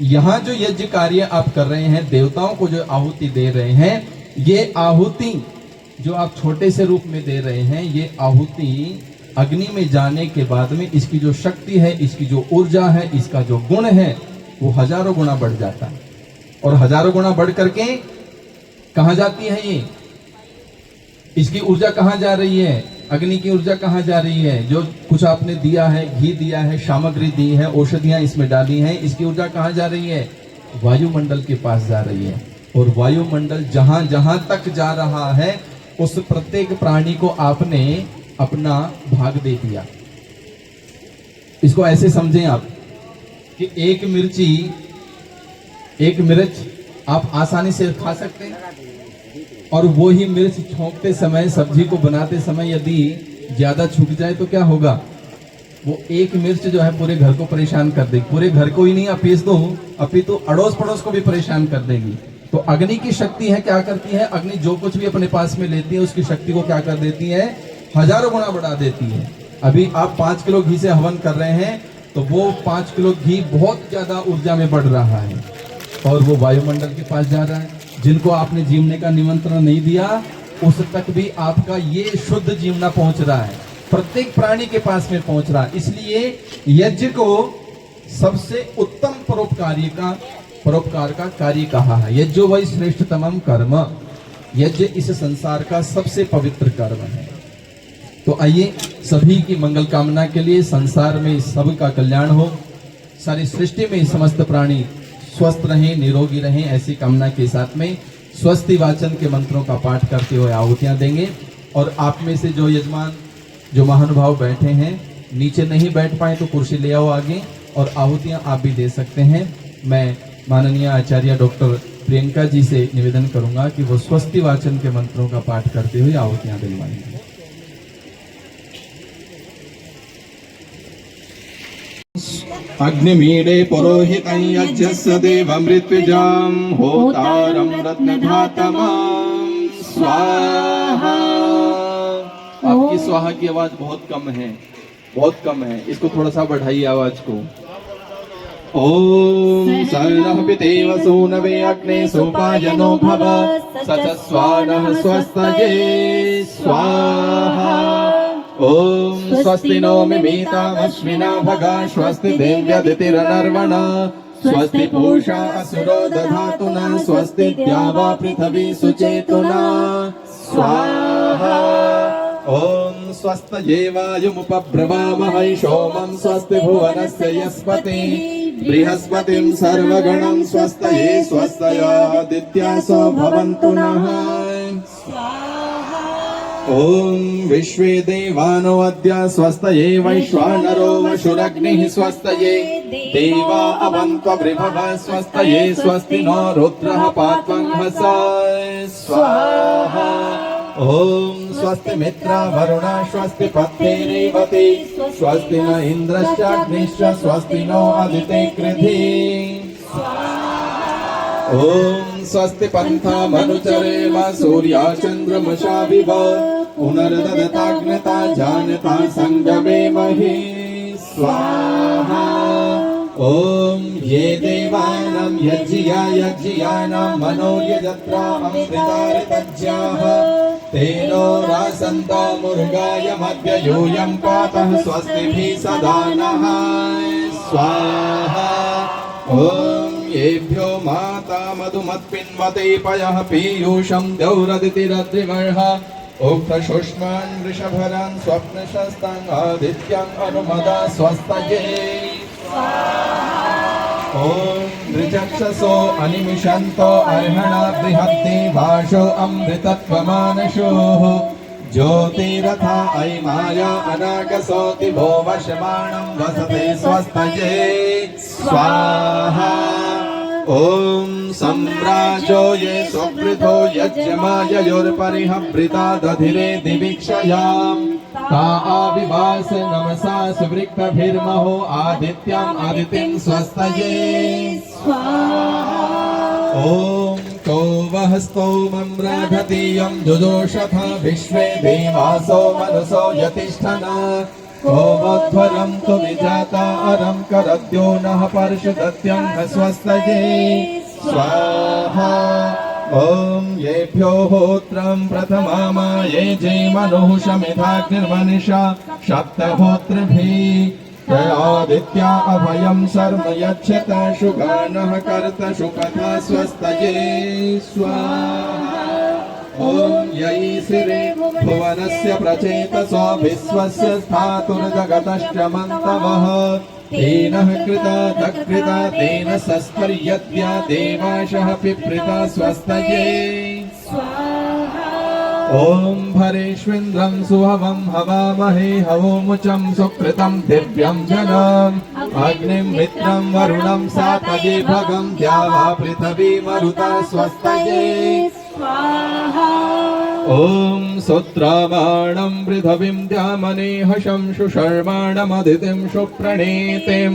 यहाँ जो यज्ञ कार्य आप कर रहे हैं, देवताओं को जो आहुति दे रहे हैं, ये आहुति जो आप छोटे से रूप में दे रहे हैं, ये आहुति अग्नि में जाने के बाद में इसकी जो शक्ति है, इसकी जो ऊर्जा है, इसका जो गुण है, वो हजारों गुना बढ़ जाता है। और हजारों गुना बढ़ करके कहां जाती है ये? इसकी ऊर्जा कहां जा रही है? अग्नि की ऊर्जा कहां जा रही है? जो कुछ आपने दिया है, घी दिया है, सामग्री दी है, औषधियां इसमें डाली हैं, इसकी ऊर्जा कहां जा रही है? वायुमंडल के पास जा रही है। और वायुमंडल जहां जहां तक जा रहा है, उस प्रत्येक प्राणी को आपने अपना भाग दे दिया। इसको ऐसे समझें आप कि एक मिर्च आप आसानी से खा सकते हैं, और वो ही मिर्च छोंकते समय, सब्जी को बनाते समय यदि ज्यादा छूट जाए तो क्या होगा? वो एक मिर्च जो है पूरे घर को परेशान कर देगी। पूरे घर को ही नहीं अपितु अड़ोस पड़ोस को भी परेशान कर देगी। तो अग्नि की शक्ति है, क्या करती है? अग्नि जो कुछ भी अपने पास में लेती है उसकी शक्ति को क्या कर देती है? हजारों गुना बढ़ा देती है। अभी आप 5 किलो घी से हवन कर रहे हैं तो वो 5 किलो घी बहुत ज्यादा ऊर्जा में बढ़ रहा है, और वो वायुमंडल के पास जा रहा है। जिनको आपने जीवने का निमंत्रण नहीं दिया, उस तक भी आपका ये शुद्ध जीवना पहुंच रहा है, प्रत्येक प्राणी के पास में पहुंच रहा है। इसलिए यज्ञ को सबसे उत्तम परोपकार का कार्य कहा है। यज्ञो वै श्रेष्ठतमम कर्म, यज्ञ इस संसार का सबसे पवित्र कर्म है। तो आइए सभी की मंगल कामना के लिए, संसार में सबका कल्याण हो, सारी सृष्टि में समस्त प्राणी स्वस्थ रहें, निरोगी रहें, ऐसी कामना के साथ में स्वस्ति वाचन के मंत्रों का पाठ करते हुए आहुतियां देंगे। और आप में से जो यजमान, जो महानुभाव बैठे हैं, नीचे नहीं बैठ पाए तो कुर्सी ले आओ आगे, और आहुतियां आप भी दे सकते हैं। मैं माननीय आचार्य डॉक्टर प्रियंका जी से निवेदन करूंगा कि वो स्वस्ति वाचन के मंत्रों का पाठ करते हुए आहुतियां दिलवाएंगे। अग्निमीडे पुरोहितं यज्ञस्य देवमृत्युजां होतारं रत्नधातमं स्वाहा। आपकी स्वाहा की आवाज बहुत कम है, बहुत कम है, इसको थोड़ा सा बढ़ाइए आवाज को। ओम सर्वः पितेव सूनवे अग्ने सोपायनो भव सचस्वानः स्वस्तये स्वाहा। ओम स्वस्ति नो मिमीतामश्विना भगा स्वस्ति देव्यदितिरनर्वणा स्वस्ति पूषा असुरो दधातुना स्वस्ति द्यावा पृथिवी सुचेतुना स्वाहा। ओम स्वस्तये वायुमुपब्रवामहै सोमं स्वस्ति भुवनस्य यस्पतिः बृहस्पतिं सर्वगणं स्वस्तये स्वस्तयादित्यासो भवन्तु नः। ॐ विश्वे देवानो अद्य स्वस्तये वैश्वानरो वशुरग्निः स्वस्तये देवा अवन्त्वबृभव स्वस्तये स्वस्ति नो रुद्रः पात्वंहसा स्वाहा ॐ स्वस्ति मित्रा वरुणा स्वस्ति पत्नी रेवती स्वस्ति न इन्द्रश्चाग्निश्च स्वस्ति नो अदिते कृधि ॐ स्वस्ति पन्था मनुचरेम सूर्या चन्द्रमशा विव पुनर्ददताग्नता जानता संगमे महि स्वाहा ॐ ये देवानां यज्ञियानां मनो यजत्रा अमृतारितज्ञाः तेनो रासन्तो मुर्गाय मध्य यूयं पातः स्वस्तिभिः सदा नः स्वाहा ॐ येभ्यो माता मधुमत्पिन्वते पयः पीयूषं द्यौरदितिरद्रिमर्ह उक्तशुष्मान् वृषभरान् स्वप्नशस्तान् आदित्यम् अनुमदा स्वस्तये ॐ नृचक्षसो अनिमिषन्तो अर्हणा बृहत्ति भाषो अमृतत्वमानशोः ज्योतिरथा ऐमाया अनागसोति भो वशमाणं वसते स्वस्तये स्वाहा ॐ सम्राजो ये सुकृतो यज्ञमाययोर्परिहवृता दधिरे दिवीक्षयाम् ता आविवास नमसा सुवृक्तभिर्महो आदित्यम् आदितिं स्वस्तये ॐ को वः स्तोमं राधतीयं जुजोषथा विश्वे देवासो मनसो यतिष्ठना को वध्वरं तु विजाता अरं करद्यो नः पर्षदत्यं स्वस्तये स्वाहा ॐ येभ्यो होत्रं प्रथमामा ये जैमनुः शमिधाग्निर्मनिषा सप्तहोत्रभिः प्रयादित्या अभयं शर्म यच्छत शुगानः कर्त शुकथा स्वस्तये स्वाहा ॐ यैसिरे भुवनस्य प्रचेतसो विश्वस्य स्थातुर्जगतश्च मन्तवः तेनः कृता दकृता तेन सस्पर्यद्या देवाशः पिप्रिता स्वस्तये ॐ भरेष्विन्द्रं सुहवं हवामहे हवोमुचं सुकृतं दिव्यं जनम् अग्निं मित्रं वरुणं सातये भगं द्यावा पृथिवी मरुता स्वस्तये ॐ सुत्रावाणं पृथिवीं द्यामनेहशं शुशर्वाणमदितिं शुप्रणीतिं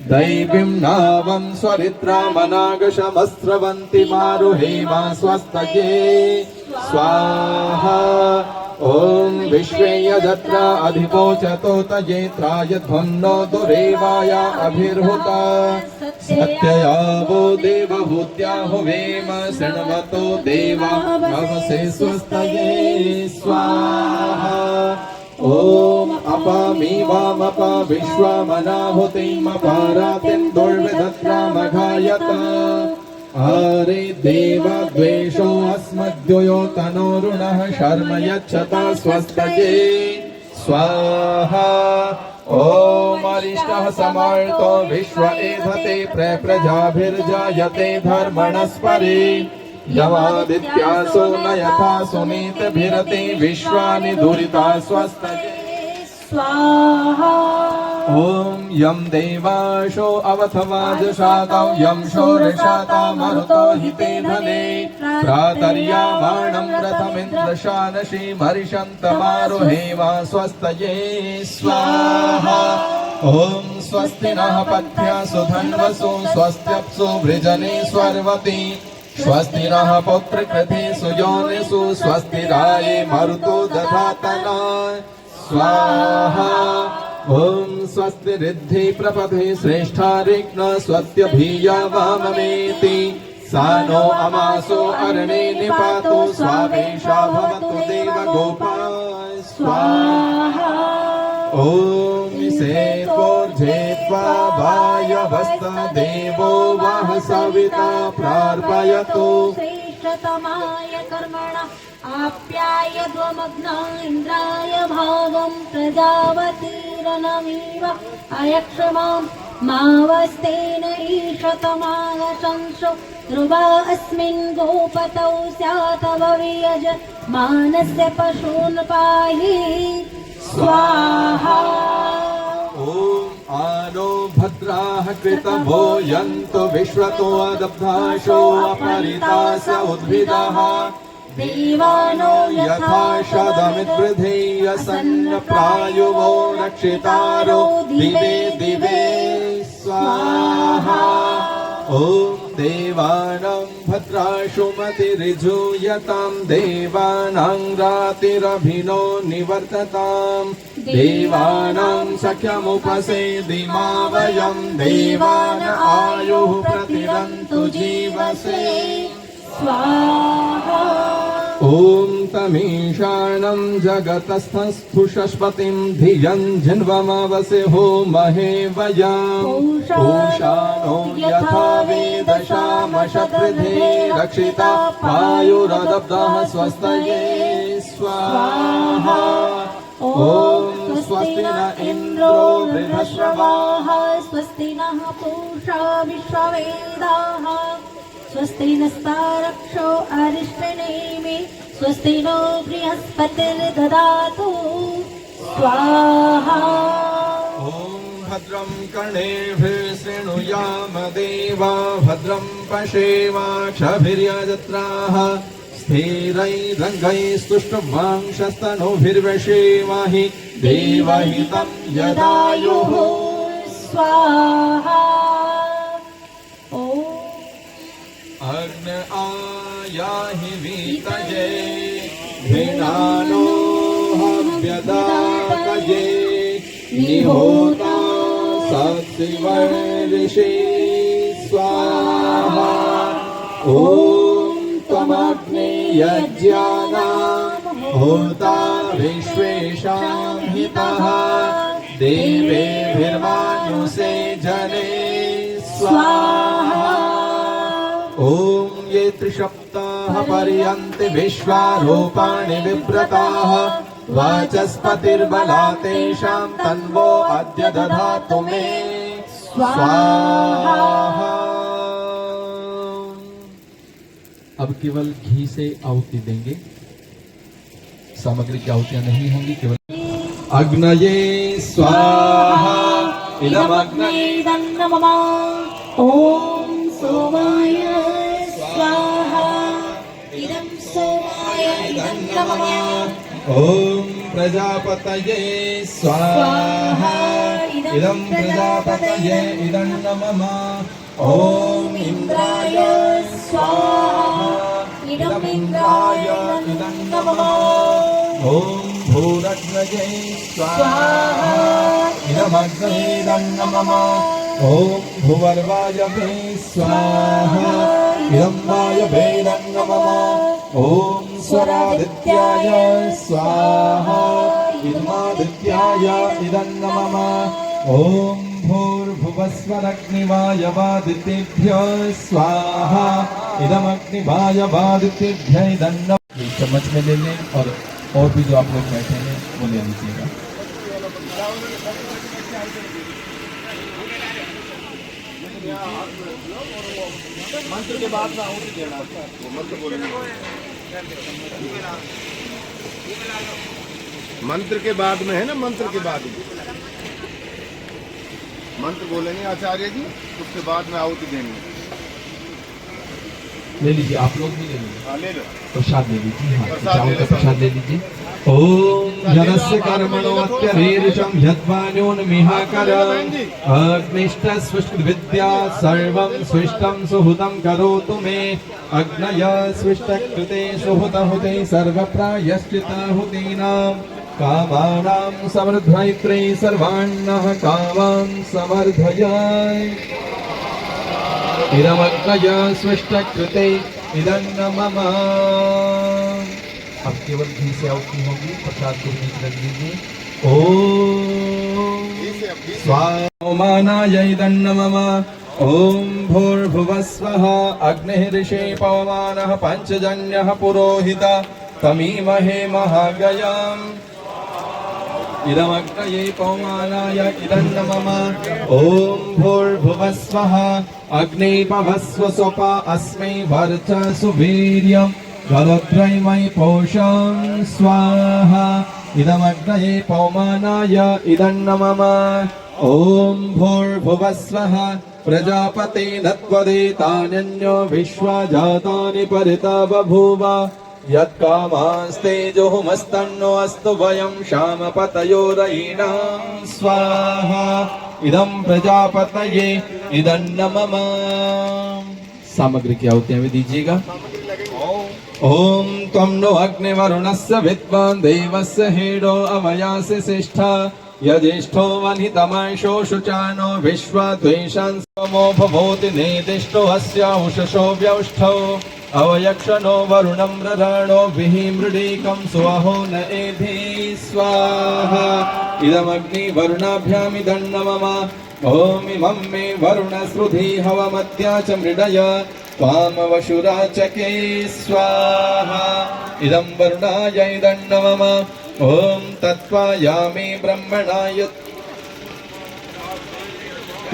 दैवीं नावं स्वरित्रामनागशमस्रवन्ति मारुहेमा स्वस्तये स्वाहा ॐ विश्वे यजत्रा अधिपोचतो तयेत्राय ध्वन्नो दुरेवाया अभिर्हुता सत्यया वो देवहूत्या हुवेम शृण्वतो देवा नमसे स्वस्तये स्वाहा ॐ अपामि वामपा विश्वामनाहुतिमपारातिं दुर्विधत्रामघायत आरे देवा द्वेषो अस्मद्योयो तनोरुणः शर्म यच्छता स्वस्तये स्वाहा ॐ अरिष्टः समार्तो विश्व एधते प्रजाभिर्जायते धर्मणस्परे यमादित्यासो न यथा सुनीतभिरते विश्वानि दुरिता स्वस्तये स्वाहा ॐ यं देवाशो अवथवाजशातं यं शोरशाता मरुतो हिते धने प्रातर्यामाणं प्रथमिन्द्रशानशी मरिषन्तमारुहेमा स्वस्तये स्वाहा ॐ स्वस्ति नः पथ्यासु धन्वसु स्वस्त्यप्सु वृजने स्वर्वति स्वस्ति नः पुत्रकृतेषु योनिषु स्वस्तिराये मरुतो दधातना स्वाहा ॐ स्वस्ति रिद्धि प्रपथे श्रेष्ठारिग्न स्वस्त्यभिया वाममेति सा नो अमासो अरणे निपातो स्वावेशा भवतु देवगोपा स्वाहा ॐ सेत्वोर्जेत्वा वायवस्त देवो वः सविता प्रार्पयतु श्रेष्ठतमाय कर्मण आप्याय द्वमग्न इन्द्राय भागं प्रजावतीरनमिव अयक्षमां मावस्तेन ईशतमागशंसो ध्रुवा अस्मिन् गोपतौ स्यात् भवियज मानस्य पशून् पाहि स्वाहा। ॐ आनो भद्राः कृतवो यन्तु विश्वतो अदब्धाशो अपरितास उद्भिदः देवानो यथा शतमिद्वृधेय सन्नप्रायुवो रक्षितारो दिवे दिवे स्वाहा। ॐ देवानां भद्राशुमतिरिजूयतां देवानां रातिरभिनो निवर्तताम् देवानां सख्यमुपसेदिमा वयं देवान आयुः प्रतिरन्तु जीवसे स्वाहा। ॐ तमीशानं जगतस्थस्थुषस्पतिं धियं जिन्वमवसे होमहे वयम् पूषाणो यथा वेदशामशतृधे रक्षिता वायुरदब्धः स्वस्तये स्वाहा। ॐ स्वस्ति न इन्द्रो वृद्धश्रवाः स्वस्ति नः पूषा विश्ववेदाः स्वस्ति नस्तारक्षो अरिष्टनेमि स्वस्ति नो बृहस्पतिर्ददातु स्वाहा। ॐ भद्रं कर्णेभिः शृणुयाम देवा भद्रं पश्येमाक्षभिर्यजत्राः स्थिरैरङ्गैस्तुष्टुवांशस्तनूभिर्वशेमहि देवहितं यदायुः स्वाहा। अग्न आयाहि वीतये भिनानो हव्यदातये निहोता सत्सिवर्षे स्वाहा। ॐ त्वमग्ने यज्ञानां होता विश्वेषां हितः देवेभिर्मानुषे जने स्वाहा। ॐ ये त्रिसप्ताह पर्यन्ति विश्वारूपाणि विव्रताः वाचस्पतिर्बला तेषां तन्वो अद्य दधातु मे स्वाहा। अब केवल घी से आहुति देंगे, सामग्री की आहुतियां नहीं होंगी, केवल अग्नये स्वाहा इदमग्नये नमः। ॐ सोमाय स्वाहा इदं सोमाय नमः। ॐ प्रजापतये स्वाहा इदं प्रजापतये इदं नमः। ॐ इन्द्राय स्वाहा इदम् इन्द्राय इदं नमः। ॐ भूरग्नये स्वाहा इदमग्नये इदं नमः। ॐ भुवर्वायवे स्वाहा इदं वायवे इदं नमः। ॐ स्वरादित्याय स्वाहा इदमादित्याय इदं नमः। ॐ भूर्भुवस्वरग्निवायवादितेभ्यः स्वाहा इदमग्निवायवादितेभ्यः इदं नमः। चम्मच में ले लें और भी जो आप लोग बैठे हैं वो ले लीजिएगा। मंत्र के बाद में आहुति देना, वो मंत्र बोलेंगे। मंत्र के बाद में है ना, मंत्र के बाद में मंत्र बोलेंगे आचार्य जी, उसके बाद में आहुति देंगे। ले लीजिए, आप लोग भी ले लीजिए, हाँ ले लो, प्रसाद ले लीजिए। हाँ, प्रसाद चावल ले का लो। प्रसाद ले लीजिए। ओम जनस्य कर्मणोऽत्यरीरिषं यद्वान्योन्मिहाकरम् अग्निष्टस्विष्टविद्या सर्वं स्विष्टं सुहुतं करोतु मे। अग्नय स्विष्टकृते सुहुतहुते सर्वप्रायश्चिताहुतीनां कामानां समृद्धैत्रे सर्वाण्णः कामां समर्धय। इदमग्नय स्विष्टकृते इदं नमः। अब केवल घी से आहुति होगी, प्रसाद को बीच रख दीजिए। ओम स्वामानाय इदं नमः। ओम भूर्भुवस्वः अग्निर्षे पवमानः पंचजन्यः पुरोहित तमीमहे महागयम्। इदमग्नये पौमानाय इदन्नमम ॐ भूर्भुवस्वः अग्ने भवस्व स्वपा अस्मै वर्चसु वीर्यं गलत्रयमयि पौषं स्वाहा इदमग्नये पौमानाय इदन्नमम ॐ भूर्भुवस्वः प्रजापते नत्वदेतान्यो विश्वजातानि परिता बभूव यत्कामास्तेजोमस्तन्नो अस्तु वयं श्यामपतयोरयिणां स्वाहा इदं प्रजापतये इदन्नमम। सामग्री की आहुतियां भी दीजिएगा। ओम त्वं नो अग्निवरुणस्य विद्वान् देवस्य हेडो अवयासि श्रेष्ठा यज्येष्ठो वनितमैषो शुचानो विश्वद्वेषान् समो भवोति नेदिष्टो अस्य उषसो व्यौष्ठौ अवयक्षणो वरुणं रराणो विहिमृडीकं सुवहो न एधि स्वाहा इदमग्नि वरुणाभ्यामिदन्नमम ॐ इमं मे वरुणश्रुधि हवमद्या च मृडय त्वामवशुराचके स्वाहा इदं वरुणाय इदन्नमम ॐ तत्त्वायामि ब्रह्मणाय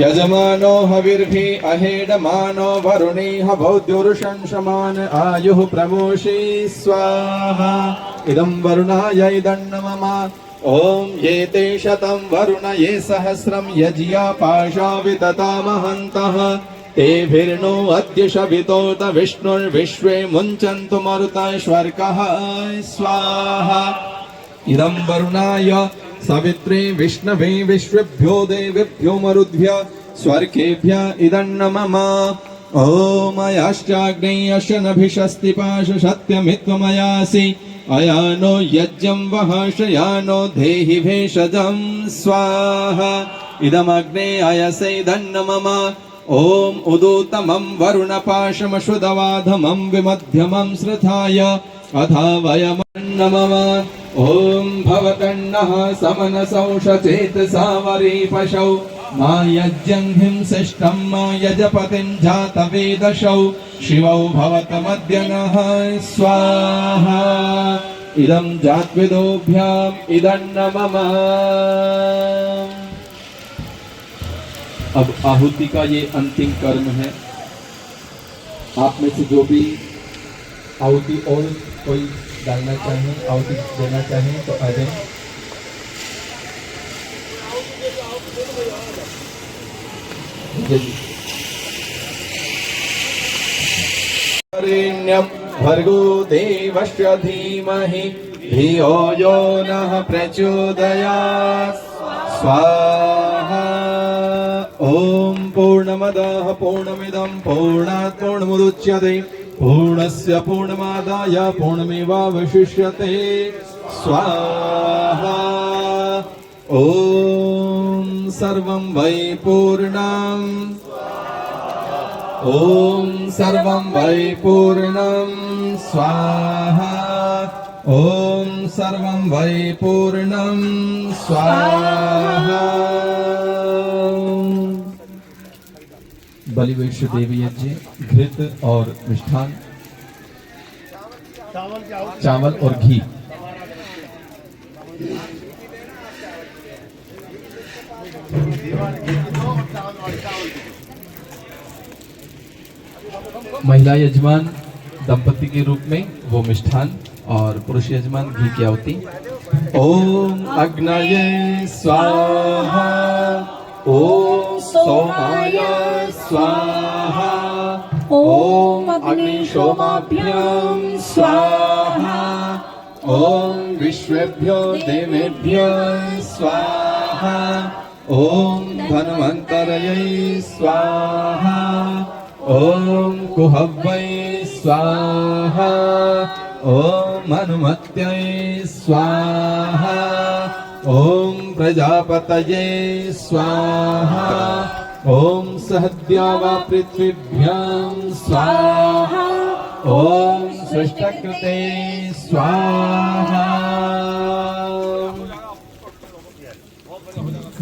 यजमानो हविर्भिः अहेडमानो वरुणेह भौद्युरुषंशमान आयुः प्रमोषि स्वाहा इदं वरुणाय इदन्नमम ॐ ये ते शतं वरुण ये सहस्रं यज्ञा पाशा विदतामहन्तः तेभिर्नो अद्य शवितोत विष्णुर्विश्वे मुञ्चन्तु मरुतैश्वर्कः स्वाहा इदं वरुणाय सवित्रे विष्णवे विश्वेभ्यो देवेभ्यो मरुद्भ्य स्वर्गेभ्य इदन्नमम ॐ अयाश्चाग्नेयस्य नभिषस्ति पाशसत्यमित्वमयासि अयानो यज्ञं वहाशयानो धेहि भेषजं स्वाहा इदमग्ने अयसे इदन्नमम ॐ उदूतमं वरुणपाशमशुदवाधमं विमध्यमं श्रुताय अथा वयमन्नमम ॐ भवतन्नः समनसौषचेतसा वरीपशौ मा यज्ञं हिंसिष्टं मा यजपतिं जातवेदशौ शिवौ भवतमद्य नः स्वाहा इदं जात्विदोभ्याम् इदन्नमम। अब आहुति का ये अंतिम कर्म है। आप में से जो भी आहुति और कोई डालना चाहें, आहुति देना चाहें तो आ जाएं। भर्गो देवस्य धीमहि धियो यो नः प्रचोदयात् स्वाहा। ॐ पूर्णमदः पूर्णमिदं पूर्णात् पूर्णमुदच्यते पूर्णस्य पूर्णमादाय पूर्णमेवावशिष्यते स्वाहा। ॐ सर्वं वै पूर्णम् ॐ सर्वं वै पूर्णं स्वाहा। ॐ सर्वं वै पूर्णं स्वाहा। बलिवैश्य देवी यज्ञ घृत और मिष्ठान चावल और घी। महिला यजमान दंपति के रूप में वो मिष्ठान और पुरुष यजमान घी की आहुति। ओम अग्नये स्वाहा ओम सोमाय स्वाहा ओम अग्निशोमाभ्यां स्वाहा ओम विश्वेभ्यो देवेभ्यो स्वाहा ओम धन्वन्तरये स्वाहा ओम कुहवै स्वाहा ओम अनुमत्यै स्वाहा ओम प्रजापतये स्वाहा ओम सहद्यावा पृथ्वीभ्यां स्वाहा ओम सृष्टकृते स्वाहा।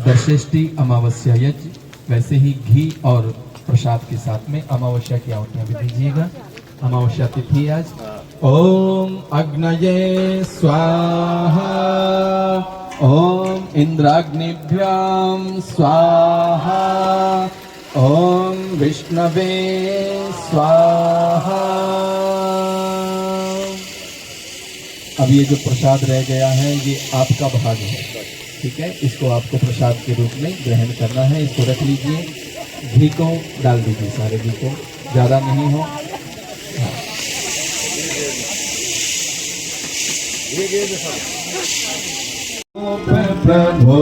दशेष्टि अमावस्या यज्ञ, वैसे ही घी और प्रसाद के साथ में अमावस्या की आहुतियां भी दीजिएगा। अमावस्या तिथि आज। ओम अग्नये स्वाहा ओम इंद्राग्निभ्यां स्वाहा। ओम विष्णवे स्वाहा। अब ये जो प्रसाद रह गया है ये आपका भाग है, ठीक है। इसको आपको प्रसाद के रूप में ग्रहण करना है। इसको रख लीजिए, घी को डाल दीजिए, सारे घी को, ज़्यादा नहीं हो। प्रभु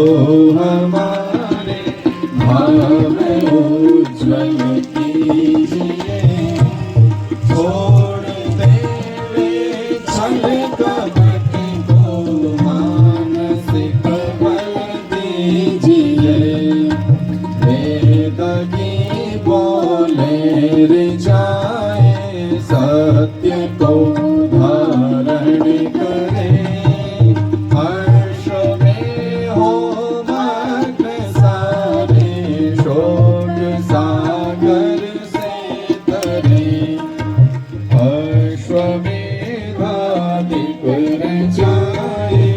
हमारे भाव उज्ज्वल कीजिए, छोड़ देवे छल कपट को मानसिक बल दीजिए। वेद की बोले रे जाए, सत्य को धारण करे। हर्ष में हो मग्न सारे, शोक सागर से तरे। अश्वमेधाधिक जाए,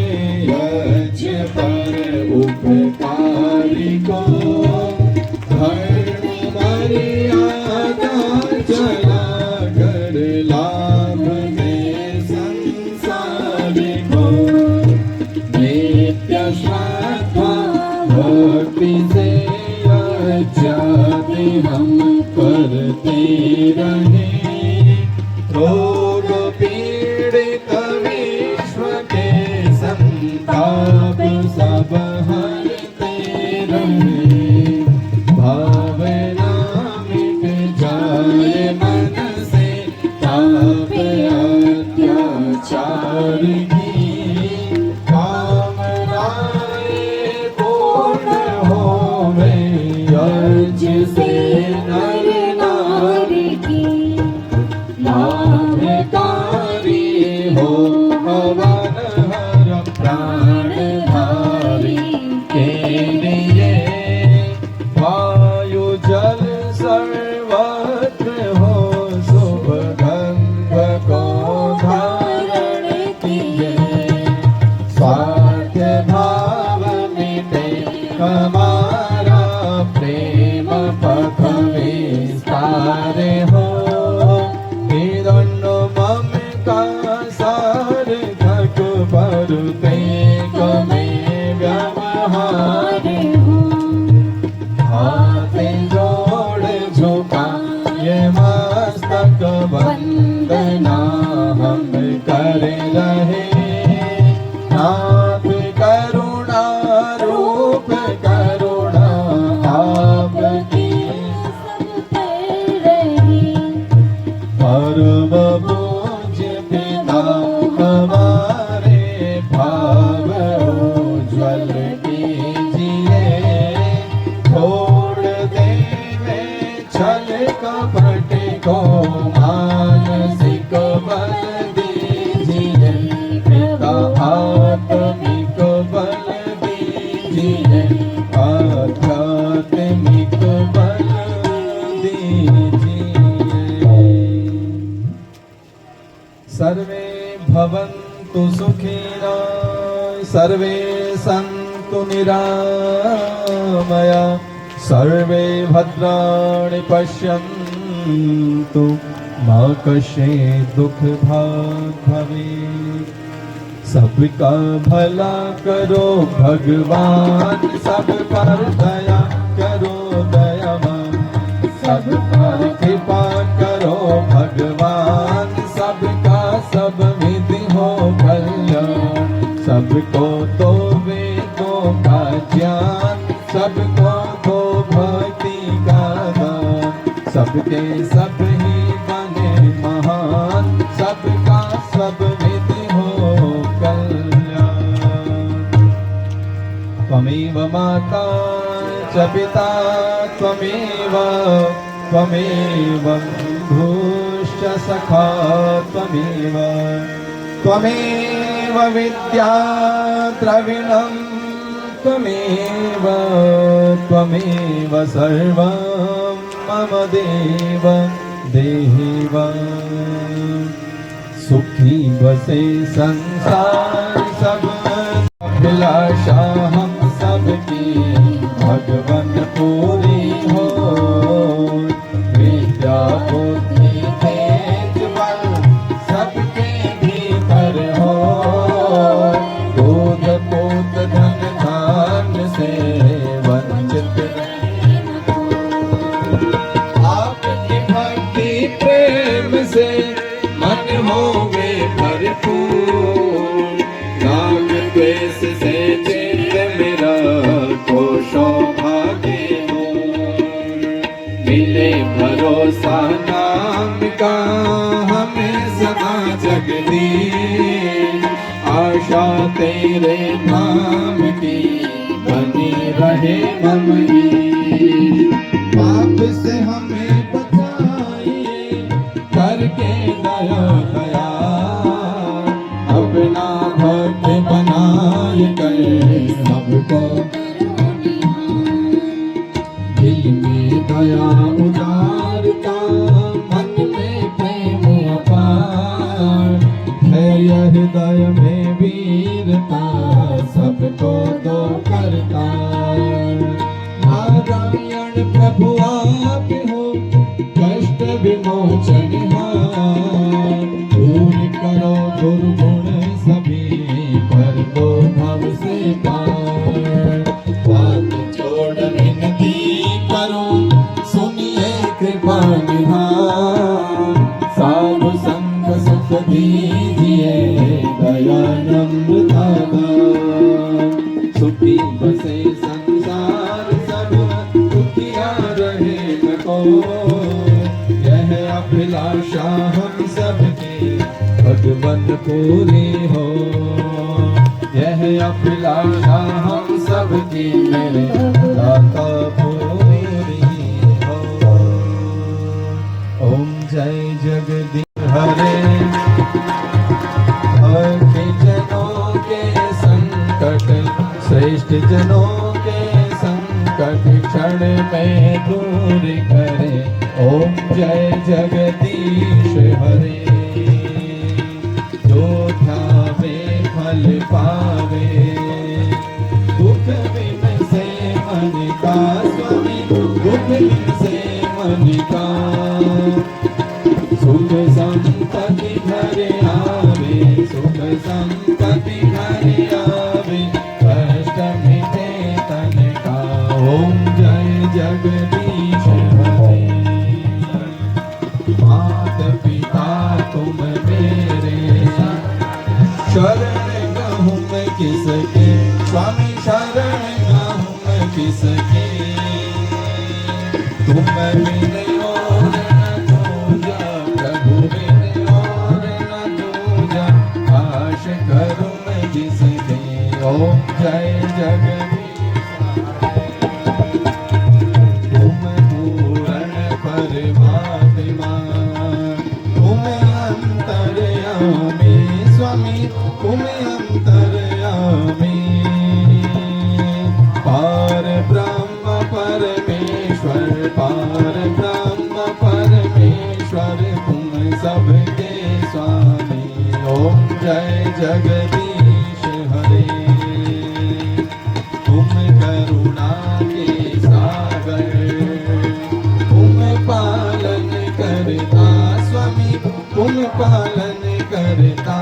यज्ञ पर उपकारी को। धर्म मर्यादा चला कर, लाभ दे संसार को। नित्य श्रद्धा भक्ति से यज्ञादि हम करते रहे। रोग पीड़ित विश्व के संताप सब हरते रहे। भावना मिट जाए मन से, ताप अत्याचार की। कामनाएं पूर्ण होवे, यज्ञ से नर नारी की। लाभकारी हो हवन हर प्राणधारी के लिए। वायु जल सर्वत्र हो, शुभ गंध को धारण किए। स्वार्थ भाव मिटे हमारा, प्रेम पथ विस्तार हो। हिरण्य मम का सार्थक, पर तेग में व्यवहार हो। हाथ जोड़ झुकाए मस्तक, वंदना हम कर रहे। नाथ करुणा रूप करुणा आपकी परम पूज्य पिता हमारे, भाव उज्ज्वल कीजिए। छोड़ देवे छल कपट को, मानसिक बल दीजिए। पिता आत्मिक बल दीजिए, आध्यात्मिक बल दीजिए। सर्वे भवन्तु सुखिनः, सर्वे सन्तु निरामया, सर्वे भद्राणि पश्यन्तु, मा कश्चित् दुःख भाग् भवेत्। सबका भला करो भगवान, सब पर दया करो दयावान। सब पर कृपा करो भगवान, सबका सब विधि हो कल्याण। सबको तो वेदों का ज्ञान, सबको तो भक्ति का दान। सबके सब ही बने महान, सबका सब विधि हो कल्याण। त्वमेव माता च पिता त्वमेव, त्वमेव बन्धुश्च सखा त्वमेव। त्वमेव विद्या द्रविणं त्वमेव, त्वमेव सर्वं मम देव देव। सुखी बसे संसार सब, अभिलाषा हम पूरी हो, विद्या बुद्धि तेज बल सबके भीतर हो, दूध पूत धन धान्य से वंचित आपकी भक्ति प्रेम से मन होवे भरपूर, राग द्वेष से चित्त मेरा को सौभाग्य हो, मिले भरोसा नाम का हमें सदा जगदीश, आशा तेरे नाम की बनी रहे मम ईश, पाप से हमें बचाइए करके दया दया, अपना भक्त बनाए कर सबको दिल में दया उदारता, मन में प्रेम अपार है, यह हृदय में वीरता सबको दो करता, नारायण प्रभु आप हो कष्ट विमोचन हार, दूर करो दुर्गुण सभी कर दो भव से पार, बात छोड़ विनती करो सुनिए कृपा निधान, साधु संग सुख दीजिए दया नम्रता दान, सुखी बसे संसार सब दुखिया रहे न को, यह अभिलाषा हम सबकी भगवन पूरी हो, यह अभिलाषा हम सबकी मेरे दाता पूरी हो। ओम जय जगदीश हरे, भक्ति जनों के संकट श्रेष्ठ जनों के संकट क्षण में दूर करे, ओम जय जगदीश हरे, जो ध्यावे फल पावे, दुख बिन से मन का स्वामी, दुख बिन से मन का, सुख संपत्ति घर आवे, सुख संपत्ति घर आवे, कष्ट मिटे तन का, ओम जय जगदीश हरे, मात पिता तुम मेरे शरण गहूँ मैं किसके, स्वामी शरण गहूँ मैं किसके, तुम बिन और न दूजा, प्रभु बिन और न दूजा, आश करूँ मैं जिसके, ओम जय जगदीश तुम पूर्ण परमात्मा, तुम अंतर्यामी स्वामी, तुम अंतर्यामी, पार ब्रह्म परमेश्वर, पार ब्रह्म परमेश्वर, तुम सबके स्वामी, ओम जय जगदीश हरे, तुम करुणा के सागर, तुम पालन करता स्वामी, तुम पालन करता,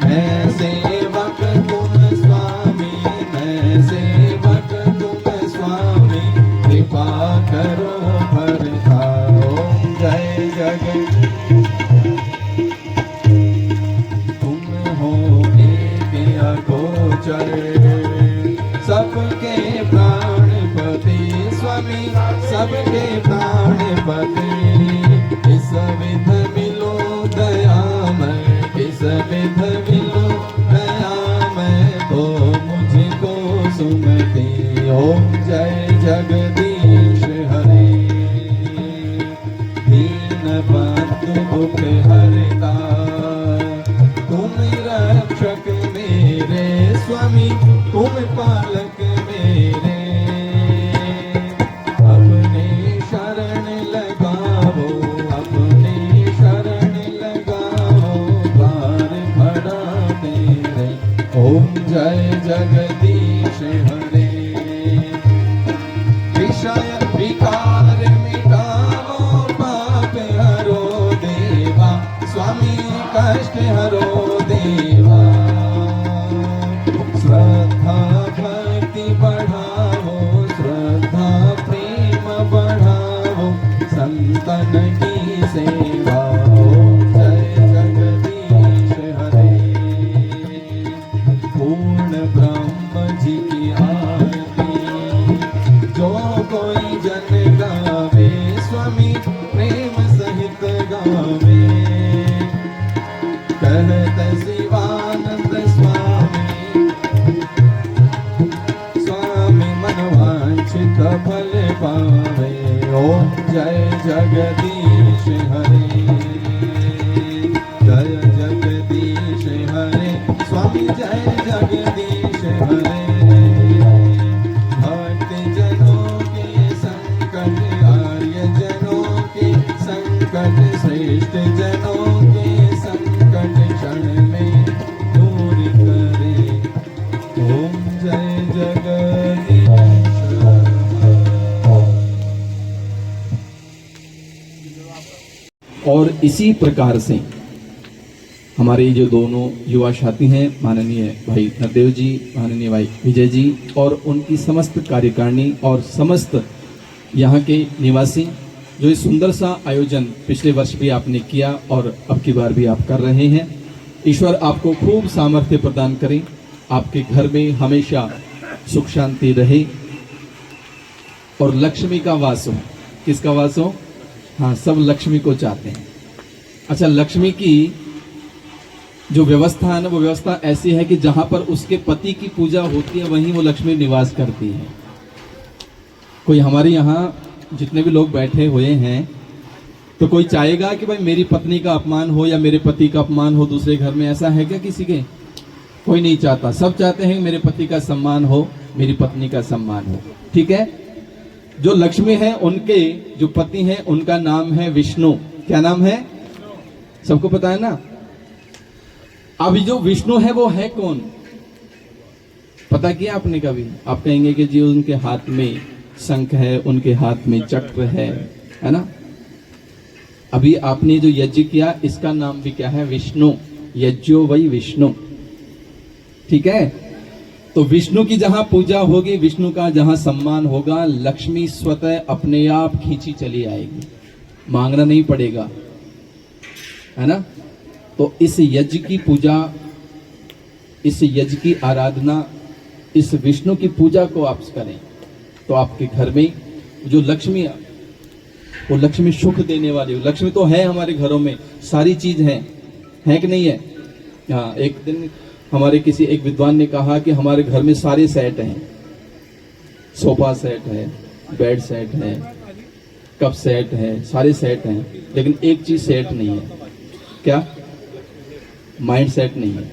मैं सेवक तुम स्वामी, मैं सेवक तुम स्वामी, कृपा करो भरता, ओम जय जगदीश, तुम हो एक अगोचर, सबके प्राणपति स्वामी, सबके प्राणपति, इस विध मिलो दयामय, इस विध मिलो दयामय, तो मुझको सुमति, ओम जय जगदीश हरे, दीन बंधु दुख हरता, तुम रक्षक मेरे स्वामी, तुम पालक मेरे, अपने शरण लगाओ, अपने शरण लगाओ, द्वार भरा तेरे, ओम जय जगदीश हरे, कष्ट हरो देवा श्रद्धा भक्ति बढ़ाओ श्रद्धा प्रेम बढ़ाओ संतन की सेवा जय जगदीश हरे पूर्ण ब्रह्म जी की आरती जो कोई जन गावे स्वामी प्रेम सहित गावे कहत शिवानंद स्वामी स्वामी मनवांछित फल पावे ओम जय जगदीश हरे जय जगदीश हरे स्वामी जय जगदीश हरे भक्त जनों के संकट आर्य जनों के संकट श्रेष्ठ जनों के संकट क्षण में दूर करे ओम जय जगदीश और इसी प्रकार से हमारे जो दोनों युवा साथी हैं माननीय भाई नरदेव जी, माननीय भाई विजय जी और उनकी समस्त कार्यकारिणी और समस्त यहाँ के निवासी जो इस सुंदर सा आयोजन पिछले वर्ष भी आपने किया और अब की बार भी आप कर रहे हैं। ईश्वर आपको खूब सामर्थ्य प्रदान करें, आपके घर में हमेशा सुख शांति रहे और लक्ष्मी का वास हो। किसका वास हो? हाँ, सब लक्ष्मी को चाहते हैं। अच्छा, लक्ष्मी की जो व्यवस्था है ना, वो व्यवस्था ऐसी है कि जहां पर उसके पति की पूजा होती है वहीं वो लक्ष्मी निवास करती है। कोई हमारे यहाँ जितने भी लोग बैठे हुए हैं तो कोई चाहेगा कि भाई मेरी पत्नी का अपमान हो या मेरे पति का अपमान हो दूसरे घर में? ऐसा है क्या किसी के? कोई नहीं चाहता। सब चाहते हैं मेरे पति का सम्मान हो, मेरी पत्नी का सम्मान हो। ठीक है। जो लक्ष्मी है उनके जो पति हैं उनका नाम है विष्णु। क्या नाम है? सबको पता है ना। अभी जो विष्णु है वो है कौन? पता किया आपने कभी? आप कहेंगे कि जी उनके हाथ में शंख है, उनके हाथ में चक्र है ना। अभी आपने जो यज्ञ किया इसका नाम भी क्या है? विष्णु। यज्ञो वही विष्णु। ठीक है। तो विष्णु की जहां पूजा होगी, विष्णु का जहां सम्मान होगा, लक्ष्मी स्वतः अपने आप खींची चली आएगी, मांगना नहीं पड़ेगा, है ना। तो इस यज्ञ की पूजा, इस यज्ञ की आराधना, इस विष्णु की पूजा को आप करें तो आपके घर में जो लक्ष्मी, वो लक्ष्मी सुख देने वाली हो। लक्ष्मी तो है हमारे घरों में, सारी चीज है कि नहीं है? हाँ, एक दिन हमारे किसी एक विद्वान ने कहा कि हमारे घर में सारे सेट हैं। सोफा सेट है, बेड सेट है, कप सेट है, सारे सेट हैं, लेकिन एक चीज सेट नहीं है। क्या? माइंड सेट नहीं है।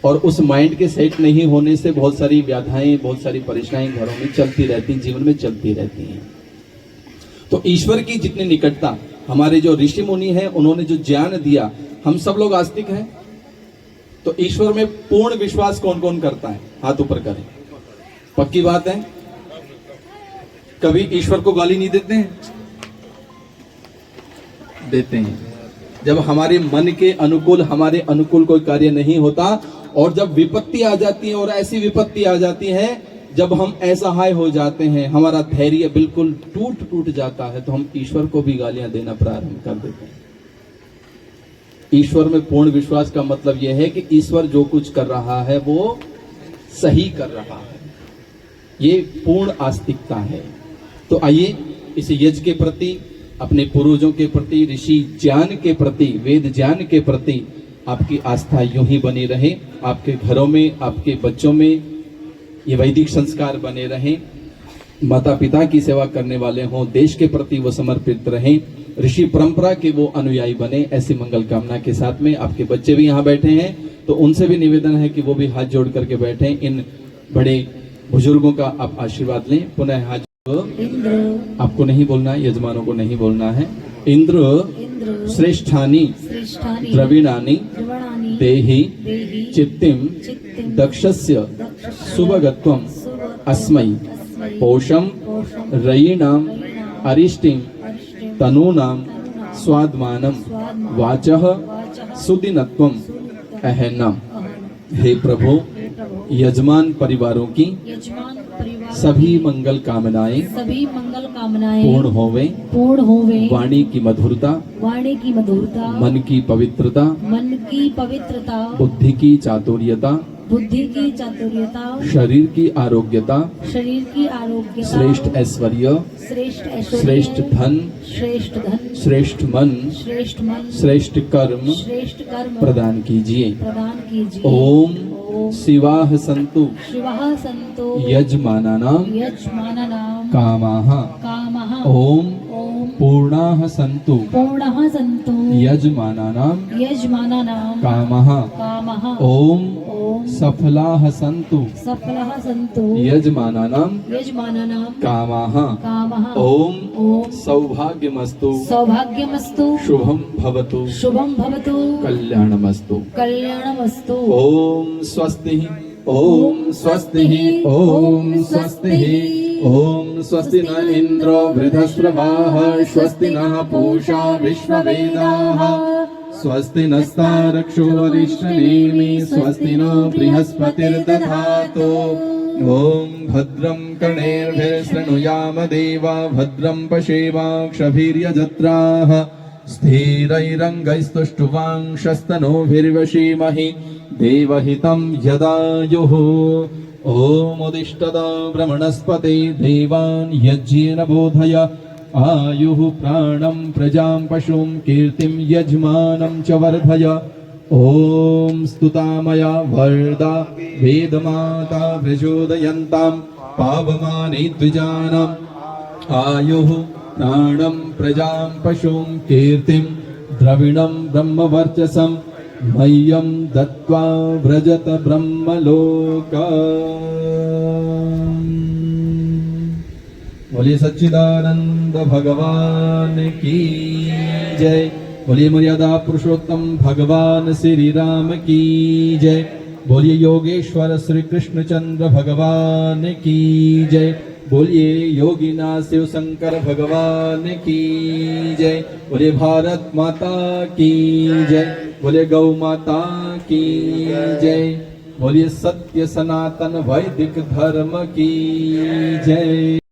और उस माइंड के सेट नहीं होने से बहुत सारी व्याधाएं, बहुत सारी परेशानियां घरों में चलती रहती, जीवन में चलती रहती हैं। तो ईश्वर की जितनी निकटता, हमारे जो ऋषि मुनि हैं उन्होंने जो ज्ञान दिया, हम सब लोग आस्तिक हैं। तो ईश्वर में पूर्ण विश्वास कौन कौन करता है? हाथ ऊपर करें। पक्की बात है। कभी ईश्वर को गाली नहीं देते हैं? देते हैं। जब हमारे मन के अनुकूल, हमारे अनुकूल कोई कार्य नहीं होता और जब विपत्ति आ जाती है, और ऐसी विपत्ति आ जाती है जब हम असहाय हो जाते हैं, हमारा धैर्य बिल्कुल टूट जाता है, तो हम ईश्वर को भी गालियां देना प्रारंभ कर देते हैं। ईश्वर में पूर्ण विश्वास का मतलब यह है कि ईश्वर जो कुछ कर रहा है वो सही कर रहा है। ये पूर्ण आस्तिकता है। तो आइए इस यज्ञ के प्रति, अपने पूर्वजों के प्रति, ऋषि ज्ञान के प्रति, वेद ज्ञान के प्रति आपकी आस्था यूं ही बनी रहे। आपके घरों में, आपके बच्चों में ये वैदिक संस्कार बने रहें। माता पिता की सेवा करने वाले हों, देश के प्रति वो समर्पित रहें, ऋषि परंपरा के वो अनुयायी बने। ऐसी मंगल कामना के साथ में आपके बच्चे भी यहाँ बैठे हैं, तो उनसे भी निवेदन है कि वो भी हाथ जोड़ करके बैठे। इन बड़े बुजुर्गों का आप आशीर्वाद लें। पुनः हाथ आपको नहीं बोलना है, यजमानों को नहीं बोलना है। इंद्र श्रेष्ठानि द्रविणानि देहि चित्तिम दक्षस्य सुभगत्वम अस्मै पोषम रयिणाम अरिष्टिम तनूनाम स्वादमानम वाचः सुदिनत्वम अहनम। हे प्रभु, यजमान परिवारों की यजमान परिवार सभी मंगल कामनाएं सभी मंगल कामनाएं पूर्ण होवे। वाणी की मधुरता, वाणी की मधुरता, मन की पवित्रता, मन की पवित्रता, बुद्धि की चातुर्यता, बुद्धि की चातुर्यता, शरीर की आरोग्यता, शरीर की आरोग्यता, श्रेष्ठ ऐश्वर्य, श्रेष्ठ ऐश्वर्य, श्रेष्ठ धन, श्रेष्ठ धन, श्रेष्ठ मन, श्रेष्ठ मन, श्रेष्ठ कर्म श्रेष्ठ कर्म प्रदान कीजिए। प्रदान कीजिए। ओम शिवाः सन्तु शिवः सन्तु यजमानानां यजमानानां कामाः। कामः। ओम ओम पूर्णाः सन्तु पूर्णः सन्तु यजमानानां यजमानानां कामः। कामः। ओम ओम सफलाः सन्तु सफलः सन्तु यजमानानां यजमानानां कामाः। कामः। ओम ओम सौभाग्यमस्तु सौभाग्यमस्तु शुभं भवतु शुभं भवतु कल्याणमस्तु। कल्याणमस्तु। ओम स्वस्ति। ओम स्वस्ति। ओम स्वस्ति। ओम स्वस्ति न इंद्रो वृद्धश्रवाः स्वस्ति नः पूषा विश्ववेदाः स्वस्ति नस्तारक्षो वरिष्ठनेमि स्वस्ति नो बृहस्पतिर्दधातु। ओम भद्रं कर्णेभिर्शृणुयाम देवा भद्रं पश्येमाक्षभिर्यजत्राः स्थिरैरङ्गैस्तुष्टुवांशस्तनूभिर्वशीमहि देवहितं यदायुः। ओम उदिष्टदा ब्रह्मणस्पते देवान् यज्ञेन बोधय आयुः प्राणं प्रजां पशुं कीर्तिं यजमानं च वर्धय। ओम स्तुतामया वरदा वेदमाता प्रचोदयन्तां पावमाने द्विजानाम् आयुः प्राणं प्रजां पशुं कीर्तिं द्रविणं ब्रह्मवर्चसं मह्यं दत्त्वा व्रजत ब्रह्मलोकम्। बोलिए सच्चिदानंद भगवान की जय। बोलिए मर्यादा पुरुषोत्तम भगवान श्री राम की जय। बोलिए योगेश्वर श्री कृष्णचंद्र भगवान की जय। बोलिए योगीनाथ शिव शंकर भगवान की जय। बोलिए भारत माता की जय। बोलिए गौ माता की जय। बोलिए सत्य सनातन वैदिक धर्म की जय।